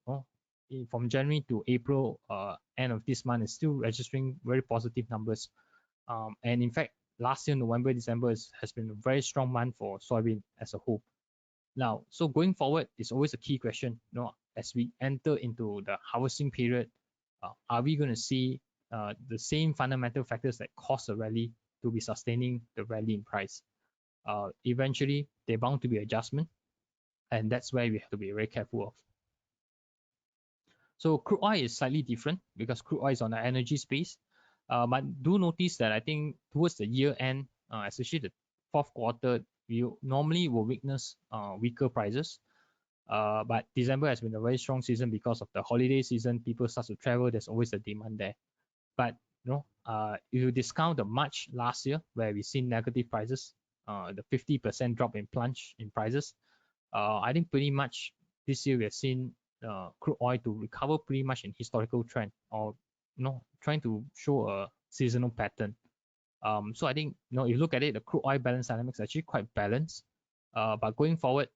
from January to April, end of this month, is still registering very positive numbers. And in fact, last year November, December has been a very strong month for soybean as a whole. Now, so going forward is always a key question. As we enter into the harvesting period, are we going to see the same fundamental factors that cause a rally to be sustaining the rally in price? Eventually, they're bound to be adjustment, and that's where we have to be very careful of. So crude oil is slightly different because crude oil is on the energy space, but do notice that I think towards the year end, especially the fourth quarter, we normally will witness weaker prices. But December has been a very strong season because of the holiday season. People start to travel. There's always a demand there. But if you discount the March last year where we seen negative prices, the 50% drop in plunge in prices, I think pretty much this year we have seen crude oil to recover pretty much in historical trend, or trying to show a seasonal pattern. So I think if you look at it, the crude oil balance dynamics are actually quite balanced. But going forward,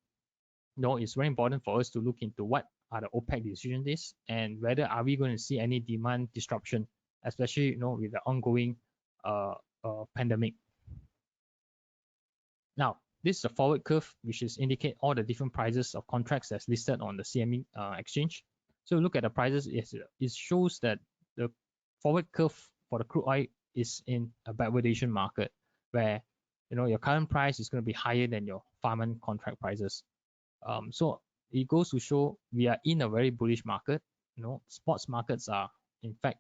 it's very important for us to look into what are the OPEC decisions is, and whether are we going to see any demand disruption, especially with the ongoing pandemic. Now, this is a forward curve, which is indicate all the different prices of contracts that's listed on the CME exchange. So look at the prices. It shows that the forward curve for the crude oil is in a backwardation market, where your current price is going to be higher than your farm contract prices. So it goes to show we are in a very bullish market. Spots markets are in fact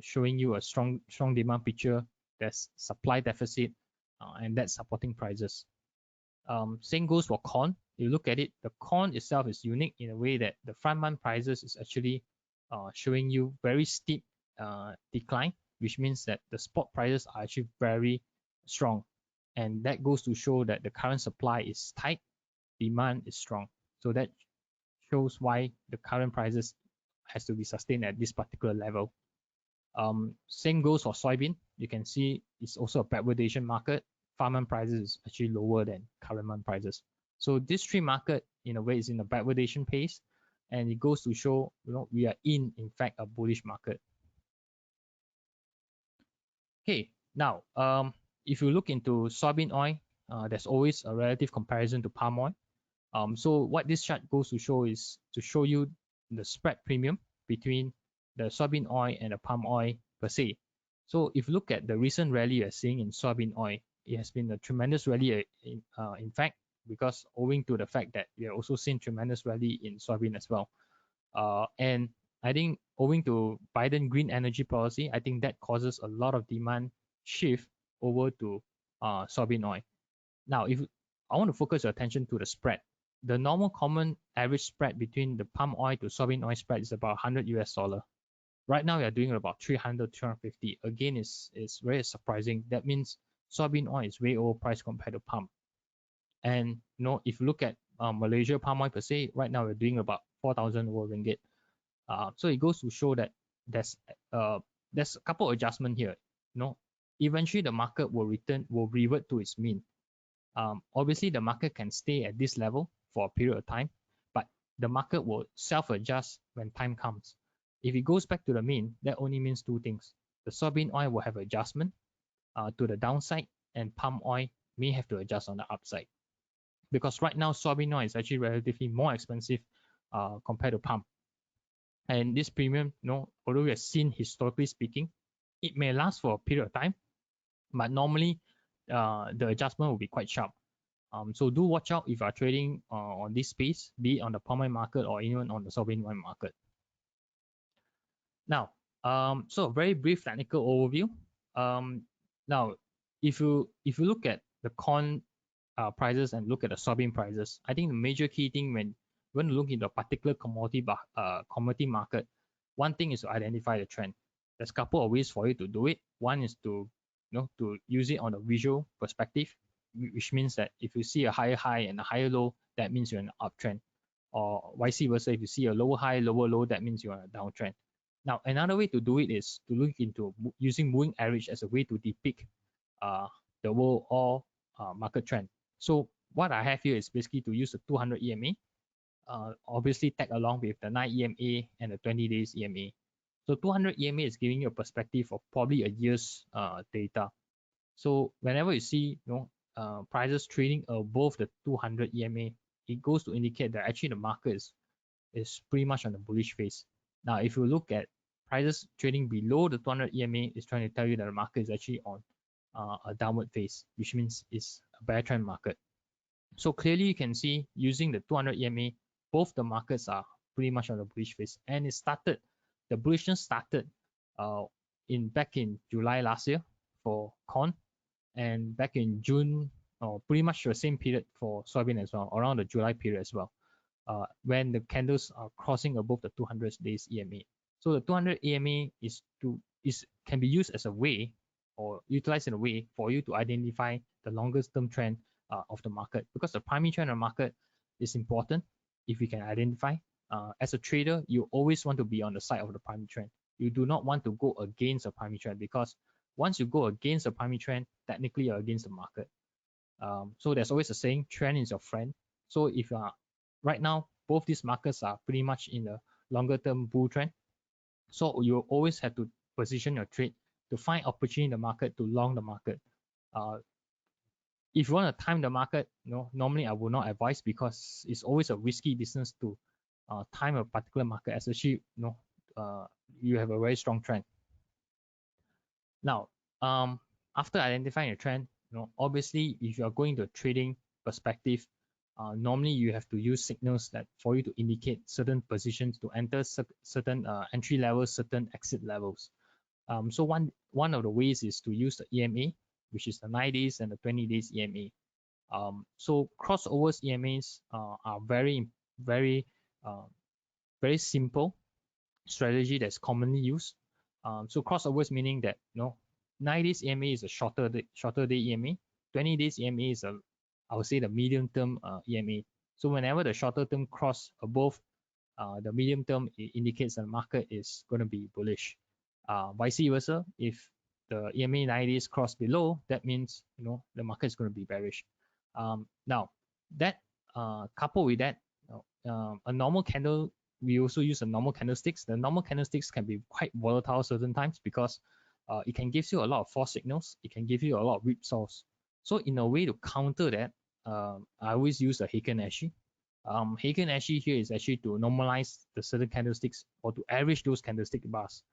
showing you a strong demand picture. There's supply deficit, and that's supporting prices. Same goes for corn. You look at it, the corn itself is unique in a way that the front month prices is actually showing you very steep decline, which means that the spot prices are actually very strong, and that goes to show that the current supply is tight, demand is strong. So that shows why the current prices has to be sustained at this particular level. Same goes for soybean. You can see it's also a backwardation market. Farm month prices is actually lower than current month prices. So this three market in a way is in a backwardation pace, and it goes to show we are in fact a bullish market. Okay, now if you look into soybean oil, there's always a relative comparison to palm oil. So what this chart goes to show is to show you the spread premium between the soybean oil and the palm oil per se. So if you look at the recent rally you're seeing in soybean oil, it has been a tremendous rally in fact, because owing to the fact that we have also seen tremendous rally in soybean as well. And I think owing to Biden green energy policy, I think that causes a lot of demand shift over to soybean oil. Now, if I want to focus your attention to the spread, the normal common average spread between the palm oil to soybean oil spread is about $100 US, Right now we are doing about 300, 350. Again, is very surprising. That means soybean oil is way overpriced compared to palm. And if you look at Malaysia palm oil per se, right now we're doing about 4,000 ringgit. So it goes to show that there's uh, there's a couple of adjustment here. Eventually the market will revert to its mean. Obviously the market can stay at this level for a period of time, but the market will self-adjust when time comes. If it goes back to the mean, that only means two things. The soybean oil will have adjustment to the downside, and palm oil may have to adjust on the upside. Because right now soybean oil is actually relatively more expensive compared to palm. And this premium, although we have seen historically speaking, it may last for a period of time, but normally the adjustment will be quite sharp. So do watch out if you are trading on this space, be it on the palm oil market or even on the soybean oil market. Now, so a very brief technical overview. Now, if you look at the corn prices and look at the soybean prices, I think the major key thing when you want to look into a particular commodity market, one thing is to identify the trend. There's a couple of ways for you to do it. One is to to use it on a visual perspective, which means that if you see a higher high and a higher low, that means you're in an uptrend. Or vice versa, if you see a lower high, lower low, that means you're on a downtrend. Now, another way to do it is to look into using moving average as a way to depict the overall market trend. So what I have here is basically to use the 200 EMA, obviously tag along with the 9 EMA and the 20 days EMA. So 200 EMA is giving you a perspective of probably a year's data. So whenever you see prices trading above the 200 EMA, it goes to indicate that actually the market is pretty much on the bullish phase. Now, if you look at prices trading below the 200 EMA, it's trying to tell you that the market is actually on a downward phase, which means it's a bear trend market. So clearly you can see using the 200 EMA, both the markets are pretty much on the bullish phase, and the bullishness started back in July last year for corn, and back in June, or pretty much the same period for soybean as well, around the July period as well, when the candles are crossing above the 200 days EMA. So the 200 EMA can be used as a way or utilized in a way for you to identify the longest term trend of the market, because the primary trend of the market is important if we can identify. As a trader, you always want to be on the side of the primary trend. You do not want to go against the primary trend, because once you go against the primary trend, technically you're against the market. So there's always a saying, trend is your friend. So if you are right now, both these markets are pretty much in the longer term bull trend. So you always have to position your trade to find opportunity in the market to long the market. If you want to time the market, normally I would not advise, because it's always a risky business to time a particular market, especially you have a very strong trend. Now, after identifying a trend, obviously if you are going to a trading perspective, normally you have to use signals that for you to indicate certain positions to enter certain entry levels, certain exit levels. So one of the ways is to use the EMA, which is the 9 days and the 20 days EMA. So crossovers EMAs are very simple strategy that's commonly used. So crossovers meaning that 9 days EMA is a shorter day EMA. 20 days EMA is I would say the medium term EMA. So whenever the shorter term cross above the medium term, it indicates that the market is going to be bullish. Vice versa, if the EMA 9 days cross below, that means the market is going to be bearish. Now that coupled with that, a normal candle, we also use a normal candlesticks. The normal candlesticks can be quite volatile certain times, because it can give you a lot of false signals. It can give you a lot of whipsaws. So in a way to counter that, I always use the Heiken-Ashi. Heiken-Ashi here is actually to normalize the certain candlesticks or to average those candlestick bars.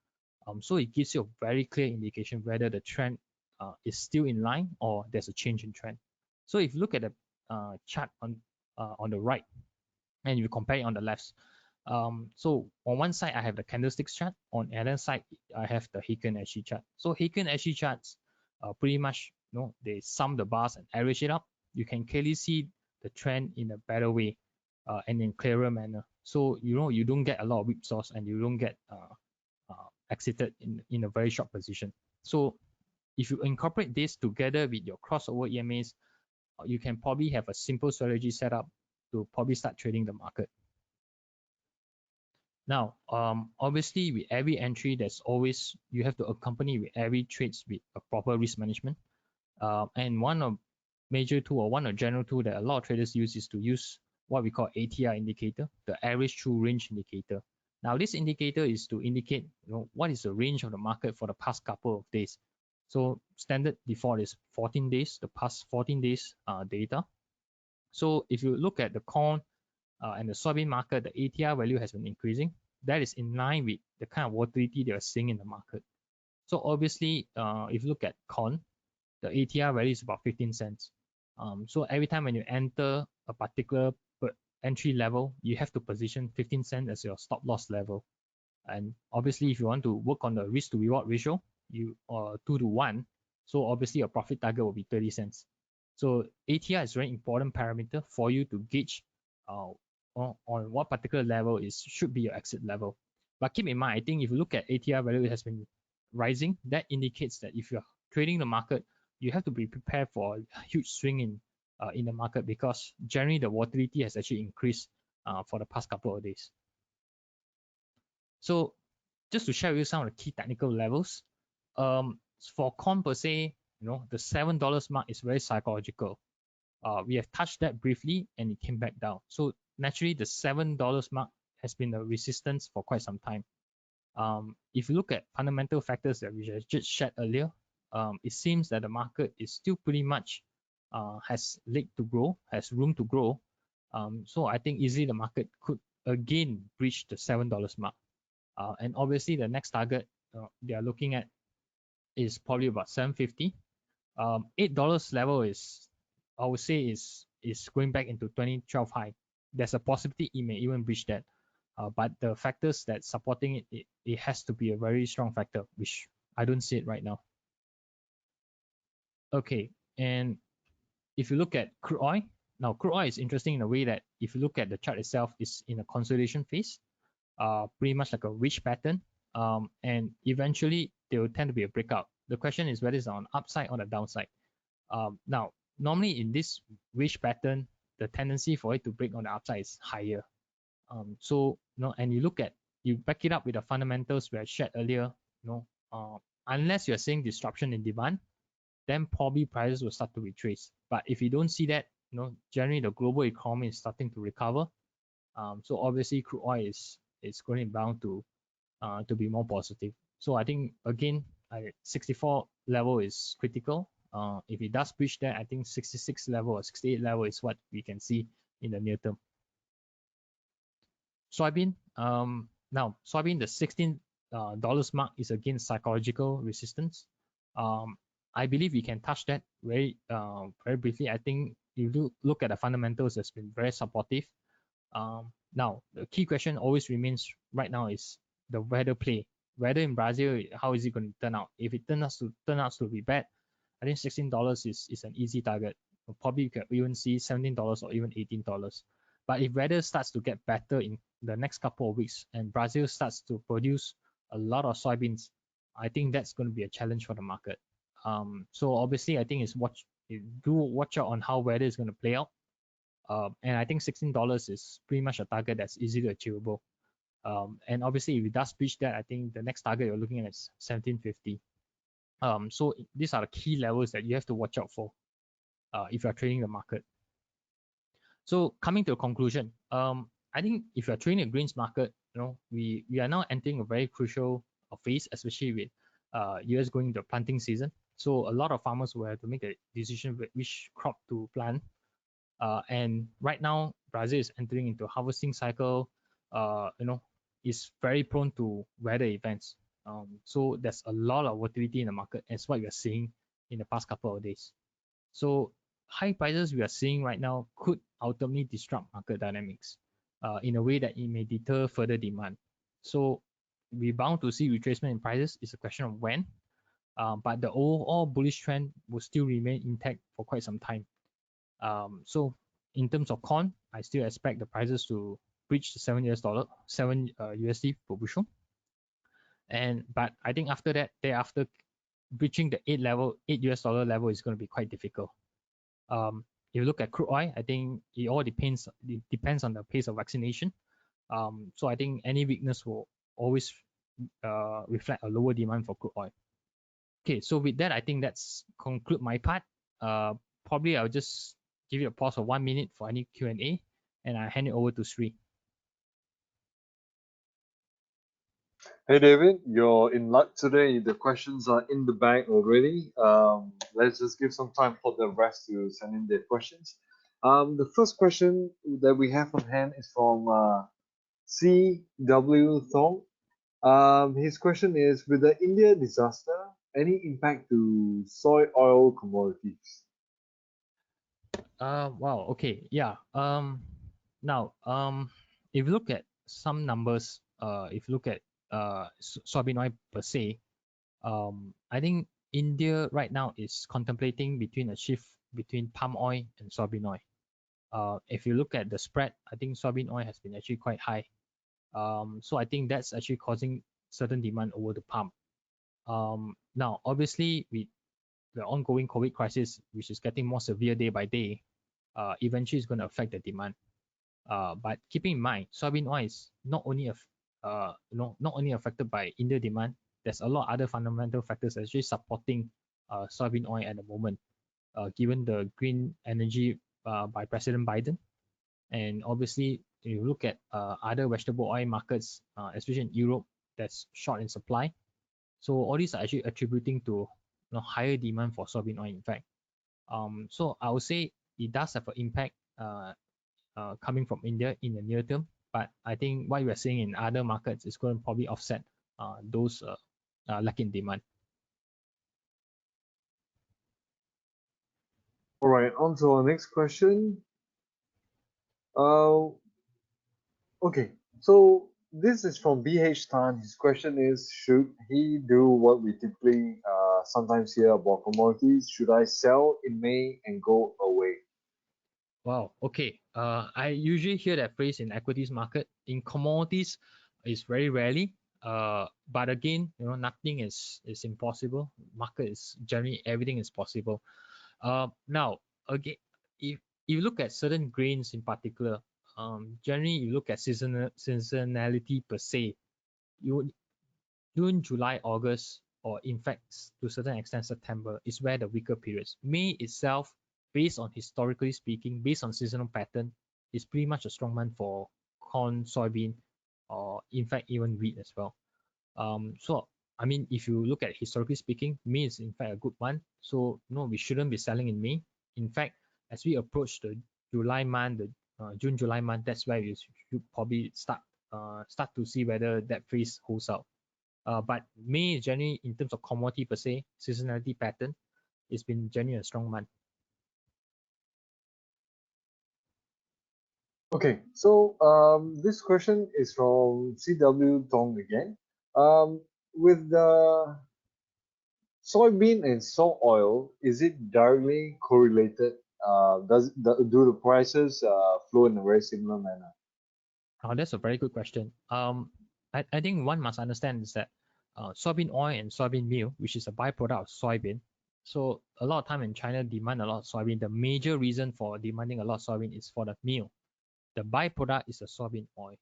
So it gives you a very clear indication whether the trend is still in line or there's a change in trend. So if you look at the chart on the right and you compare it on the left, so on one side I have the candlesticks chart, on the other side I have the Heiken-Ashi chart. So Heiken-Ashi charts pretty much they sum the bars and average it up. You can clearly see the trend in a better way and in clearer manner. So you don't get a lot of whipsaws, and you don't get exited in a very short position. So if you incorporate this together with your crossover EMAs, you can probably have a simple strategy set up to probably start trading the market. Now, obviously with every entry, there's always, you have to accompany with every trades with a proper risk management. And one of major tool or one of general tool that a lot of traders use is to use what we call ATR indicator, the average true range indicator. Now, this indicator is to indicate, what is the range of the market for the past couple of days. So standard default is 14 days, the past 14 days data. So if you look at the corn and the soybean market, the ATR value has been increasing. That is in line with the kind of volatility they are seeing in the market. So obviously, if you look at corn, the ATR value is about 15 cents. So every time when you enter a particular entry level, you have to position 15 cents as your stop loss level. And obviously, if you want to work on the risk to reward ratio, you are 2 to 1. So obviously, your profit target will be 30 cents. So ATR is a very important parameter for you to gauge on what particular level should be your exit level. But keep in mind, I think if you look at ATR value, it has been rising. That indicates that if you're trading the market, you have to be prepared for a huge swing in the market, because generally the volatility has actually increased for the past couple of days. So just to share with you some of the key technical levels, for corn per se, the $7 mark is very psychological. We have touched that briefly and it came back down. So naturally, the $7 mark has been a resistance for quite some time. If you look at fundamental factors that we just shared earlier, it seems that the market is still pretty much has leg to grow, has room to grow. So I think easily the market could again breach the $7 mark. And obviously the next target they are looking at is probably about 750. $8 level is, I would say, is going back into 2012 high. There's a possibility it may even breach that. But the factors that supporting it has to be a very strong factor, which I don't see it right now. Okay, and if you look at crude oil, now crude oil is interesting in a way that if you look at the chart itself, it's in a consolidation phase, pretty much like a wish pattern, and eventually there will tend to be a breakout. The question is whether it's on upside or the downside. Now, normally in this wish pattern, the tendency for it to break on the upside is higher. So and you back it up with the fundamentals we had shared earlier. Unless you're seeing disruption in demand, then probably prices will start to retrace. But if you don't see that, generally the global economy is starting to recover. So obviously crude oil is going bound to be more positive. So I think again, 64 level is critical. If it does breach that, I think 66 level or 68 level is what we can see in the near term. Soybean, now soybean, the $16 mark is again psychological resistance. I believe we can touch that very briefly. I think if you look at the fundamentals, it's been very supportive. Now the key question always remains right now is the weather play. Weather in Brazil, how is it going to turn out? If it turns out to be bad, I think $16 is an easy target. Probably you can even see $17 or even $18. But if weather starts to get better in the next couple of weeks and Brazil starts to produce a lot of soybeans, I think that's going to be a challenge for the market. So obviously, I think do watch out on how weather is going to play out. And I think $16 is pretty much a target that's easily achievable. And obviously, if it does breach that, I think the next target you're looking at is 1750. So these are the key levels that you have to watch out for if you're trading the market. So coming to a conclusion, I think if you're trading a grains market, we are now entering a very crucial phase, especially with US going into planting season. So a lot of farmers will have to make a decision which crop to plant. And right now, Brazil is entering into a harvesting cycle. Is very prone to weather events. So there's a lot of volatility in the market, as what we are seeing in the past couple of days. So high prices we are seeing right now could ultimately disrupt market dynamics in a way that it may deter further demand. So we're bound to see retracement in prices. It's a question of when, but the overall bullish trend will still remain intact for quite some time. So in terms of corn, I still expect the prices to breach the $7 USD per bushel. But I think after that, thereafter reaching the $8 level is going to be quite difficult. If you look at crude oil, I think it depends on the pace of vaccination. So I think any weakness will always reflect a lower demand for crude oil. Okay, so with that, I think that's conclude my part. Probably I'll just give you a pause for 1 minute for any Q&A, and I hand it over to Sri. Hey David, you're in luck today. The questions are in the bag already. Let's just give some time for the rest to send in their questions. The first question that we have on hand is from CW Thong. His question is, with the India disaster, any impact to soy oil commodities? Wow. Okay. Yeah. Now, if you look at some numbers, if you look at soybean oil per se, I think India right now is contemplating between a shift between palm oil and soybean oil. If you look at the spread, I think soybean oil has been actually quite high. So I think that's actually causing certain demand over the palm. Now, obviously, with the ongoing COVID crisis, which is getting more severe day by day, eventually it's going to affect the demand. But keeping in mind, soybean oil is not only affected by India demand. There's a lot of other fundamental factors actually supporting soybean oil at the moment, given the green energy by President Biden. And obviously, if you look at other vegetable oil markets, especially in Europe, that's short in supply. So all these are actually attributing to higher demand for soybean oil, in fact. So I would say it does have an impact coming from India in the near term, but I think what we are seeing in other markets is going to probably offset those lacking demand. All right, on to our next question. Uh, okay, so this is from BH Tan. His question is, should he do what we typically sometimes hear about commodities? Should I sell in May and go away? Wow. Okay. I usually hear that phrase in equities market. In commodities, it's very rarely. But again, nothing is impossible. Market is generally everything is possible. Now again, if you look at certain grains in particular, generally you look at seasonality per se. You June, July, August, or in fact to a certain extent September is where the weaker periods. May itself, based on historically speaking, based on seasonal pattern, is pretty much a strong month for corn, soybean, or in fact even wheat as well. So I mean, if you look at historically speaking, May is in fact a good month. So no, we shouldn't be selling in May. In fact, as we approach the July month, the June July month, that's where we should probably start to see whether that phrase holds out. But May is generally, in terms of commodity per se, seasonality pattern, it's been generally a strong month. Okay, so this question is from CW Tong again. With the soybean and soy oil, is it directly correlated? Do the prices flow in a very similar manner? That's a very good question. I think one must understand is that soybean oil and soybean meal, which is a byproduct of soybean. So a lot of time in China demand a lot of soybean. The major reason for demanding a lot of soybean is for the meal. The byproduct is the soybean oil.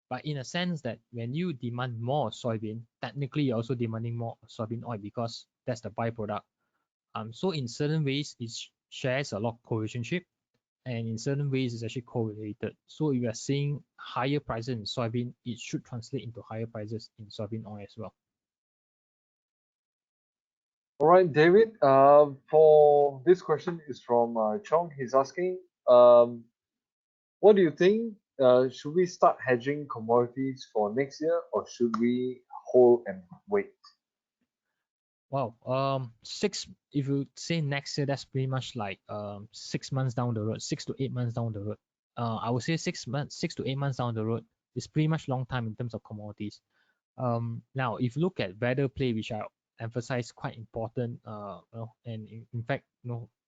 But in a sense that when you demand more soybean, technically you're also demanding more soybean oil because that's the byproduct. So in certain ways, it shares a lot of relationship, and in certain ways, it's actually correlated. So if you are seeing higher prices in soybean, it should translate into higher prices in soybean oil as well. All right, David. For this question is from Chong. He's asking, what do you think? Should we start hedging commodities for next year, or should we hold and wait? Wow. If you say next year, that's pretty much like 6 months down the road, 6 to 8 months down the road. I would say 6 months, 6 to 8 months down the road is pretty much long time in terms of commodities. Now, if you look at weather play, which I emphasize quite important, and in fact,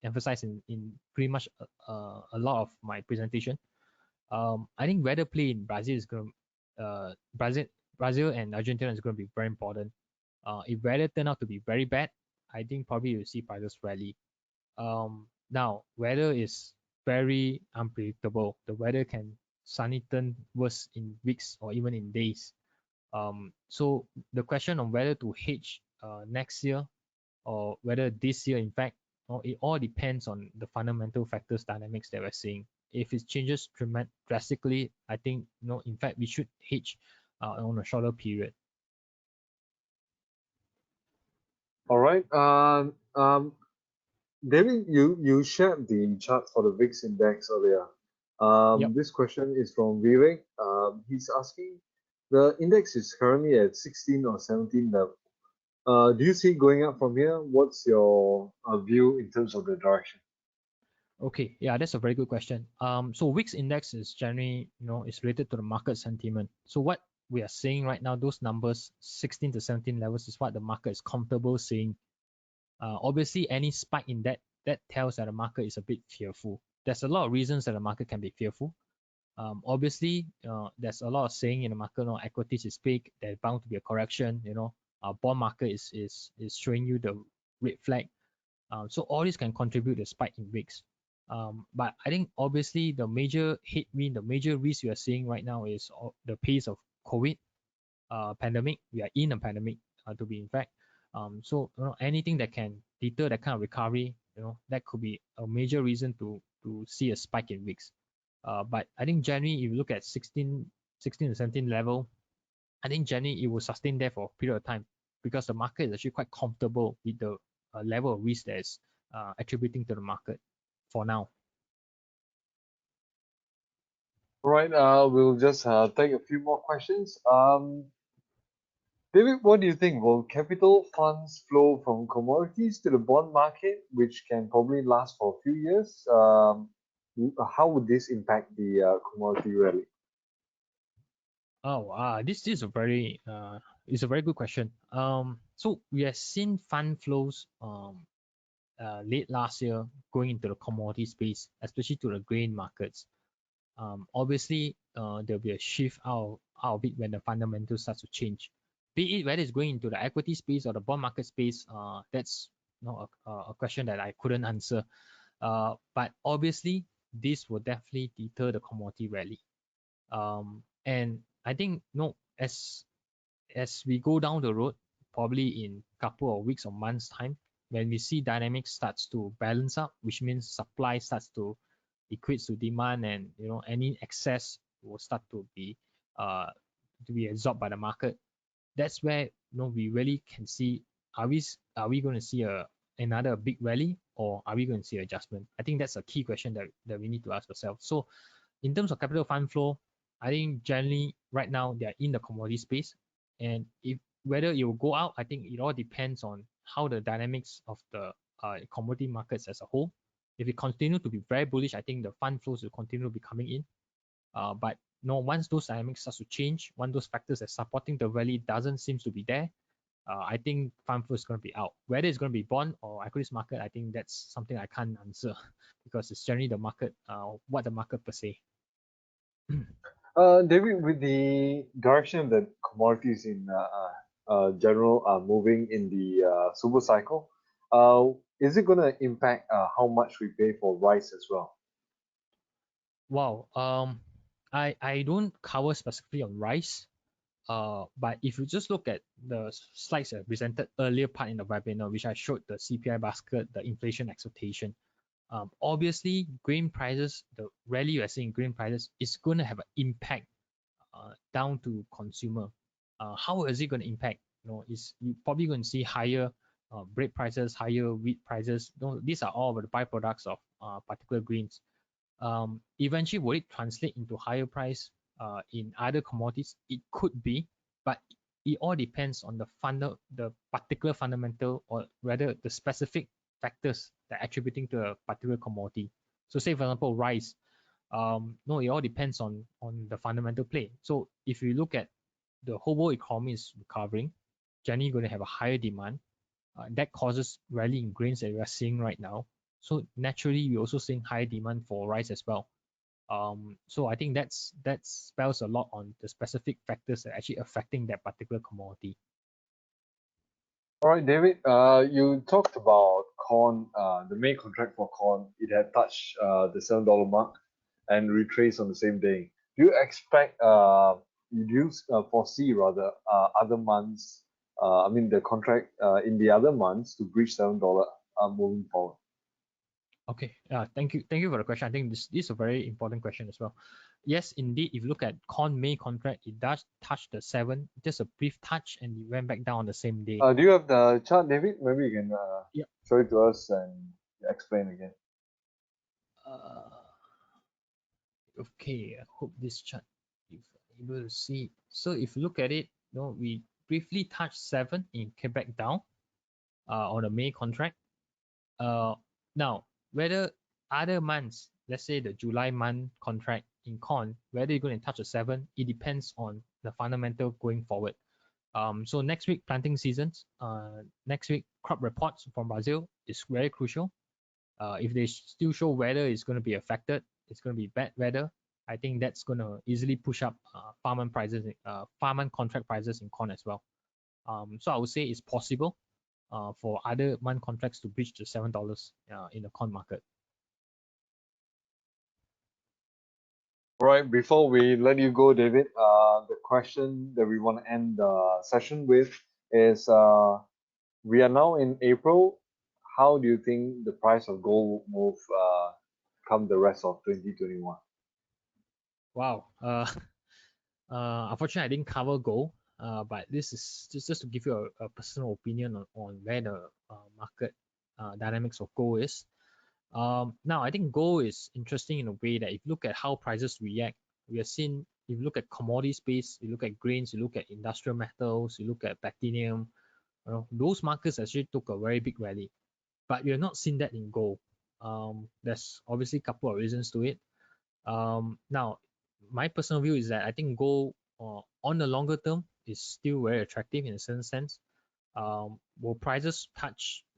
emphasize in pretty much a lot of my presentation. I think weather play in Brazil is going. Brazil Brazil and Argentina is going to be very important. If weather turn out to be very bad, I think probably you'll see prices rally. Now, weather is very unpredictable. The weather can suddenly turn worse in weeks or even in days. So the question on whether to hedge next year or whether this year, in fact, it all depends on the fundamental factors dynamics that we're seeing. If it changes drastically, I think in fact, we should hedge on a shorter period. All right. David, you shared the chart for the VIX index earlier. Yep. This question is from Vivek. He's asking, the index is currently at 16 or 17 level. Do you see it going up from here? What's your view in terms of the direction? Okay, yeah, that's a very good question. So VIX index is generally, is related to the market sentiment. So what we are seeing right now, those numbers, 16 to 17 levels, is what the market is comfortable seeing. Obviously, any spike in that tells that the market is a bit fearful. There's a lot of reasons that the market can be fearful. Obviously, there's a lot of saying in the market, equities is big, there's bound to be a correction. Bond market is showing you the red flag. So all this can contribute to spike in VIX. But I think obviously the major headwind, the major risk we are seeing right now is the pace of COVID pandemic. We are in a pandemic, to be in fact. So anything that can deter that kind of recovery, that could be a major reason to see a spike in VIX. But I think generally, if you look at 16 to 17 level, I think generally it will sustain there for a period of time because the market is actually quite comfortable with the level of risk that is attributing to the market for now. All right. We'll just take a few more questions. David, what do you think? Will capital funds flow from commodities to the bond market, which can probably last for a few years? How would this impact the commodity rally? Oh, this is a very good question. So we have seen fund flows late last year going into the commodity space, especially to the grain markets. Obviously, there'll be a shift out of it when the fundamentals start to change. Be it whether it's going into the equity space or the bond market space, that's a question that I couldn't answer. But obviously, this will definitely deter the commodity rally. And I think as we go down the road, probably in a couple of weeks or months time, when we see dynamics starts to balance out, which means supply starts to equate to demand, and any excess will start to be absorbed by the market. That's where we really can see, are we going to see another big rally, or are we going to see adjustment? I think that's a key question that we need to ask ourselves. So in terms of capital fund flow, I think generally right now they are in the commodity space, and if whether it will go out, I think it all depends on how the dynamics of the commodity markets as a whole. If it continue to be very bullish, I think the fund flows will continue to be coming in. But once those dynamics start to change, once those factors that supporting the rally doesn't seem to be there, I think fund flow is going to be out. Whether it's going to be bond or equities market, I think that's something I can't answer because it's generally the market, what the market per se. David, with the direction that commodities in general are moving in the super cycle, is it going to impact how much we pay for rice as well? Wow. I don't cover specifically on rice. But if you just look at the slides that I presented earlier part in the webinar, which I showed the CPI basket, the inflation expectation, obviously grain prices, the rally you are seeing grain prices is going to have an impact down to consumer. How is it going to impact? Is you probably going to see higher bread prices, higher wheat prices. These are all the byproducts of particular grains. Eventually, will it translate into higher price in other commodities? It could be, but it all depends on the particular fundamental, or rather the specific factors that are attributing to a particular commodity. So say for example rice, no, it all depends on the fundamental play. So if you look at the whole world economy is recovering, generally going to have a higher demand. That causes rally in grains that we are seeing right now. So naturally, we're also seeing higher demand for rice as well. So I think that spells a lot on the specific factors that are actually affecting that particular commodity. All right, David. You talked about corn. The main contract for corn, it had touched the $7 mark and retraced on the same day. Do you expect? Foresee rather other months? I mean, the contract in the other months to breach $7 moving forward. Okay, thank you for the question. I think this is a very important question as well. Yes, indeed, if you look at corn May contract, it does touch the 7, just a brief touch, and it went back down on the same day. Do you have the chart, David? Maybe you can Yeah. show it to us and explain again. Okay, I hope this chart if able to see. So if you look at it, we briefly touched 7 and came back down on the May contract. Now whether other months, let's say the July month contract in corn, whether you're going to touch a 7, it depends on the fundamental going forward. So next week planting seasons, next week crop reports from Brazil is very crucial. If they still show weather is going to be affected, it's going to be bad weather. I think that's going to easily push up farm prices, farm contract prices in corn as well. So I would say it's possible for other month contracts to breach the $7 in the corn market. All right, before we let you go, David, the question that we want to end the session with is we are now in April. How do you think the price of gold will move come the rest of 2021? Wow. Unfortunately, I didn't cover gold, but this is just to give you a personal opinion on where the market dynamics of gold is. Now, I think gold is interesting in a way that if you look at how prices react, we have seen, if you look at commodity space, you look at grains, you look at industrial metals, you look at platinum, those markets actually took a very big rally. But we have not seen that in gold. There's obviously a couple of reasons to it. Now, my personal view is that I think gold on the longer term is still very attractive in a certain sense. Will prices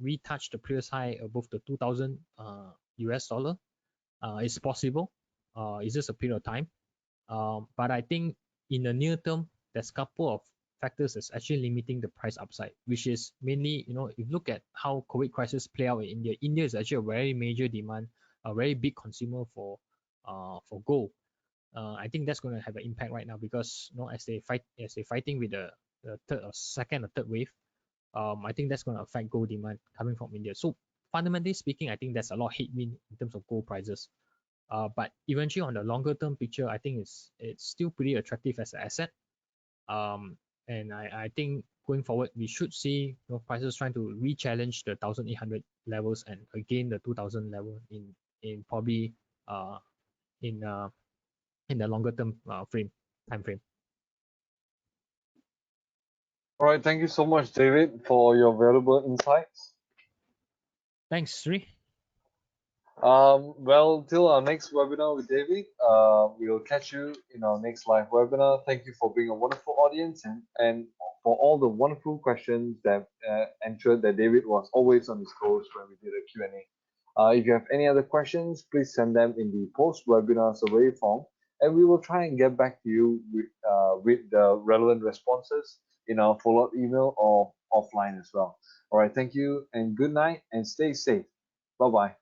retouch the previous high above the 2000 US dollar? It's possible. It's just a period of time. But I think in the near term, there's a couple of factors that's actually limiting the price upside, which is mainly, if you look at how COVID crisis play out in India, India is actually a very major demand, a very big consumer for gold. I think that's going to have an impact right now because as they're fighting with the second or third wave, I think that's going to affect gold demand coming from India. So fundamentally speaking, I think there's a lot of headwind in terms of gold prices. But eventually on the longer term picture, I think it's still pretty attractive as an asset. And I think going forward, we should see prices trying to re-challenge the 1,800 levels and again the 2,000 level in probably in the longer term time frame. All right, thank you so much, David, for your valuable insights. Thanks, Sri. Well, till our next webinar with David, we'll catch you in our next live webinar. Thank you for being a wonderful audience and for all the wonderful questions that ensured that David was always on his toes when we did a Q&A. If you have any other questions, please send them in the post-webinar survey form, and we will try and get back to you with the relevant responses in our follow-up email or offline as well. All right, thank you and good night and stay safe. Bye-bye.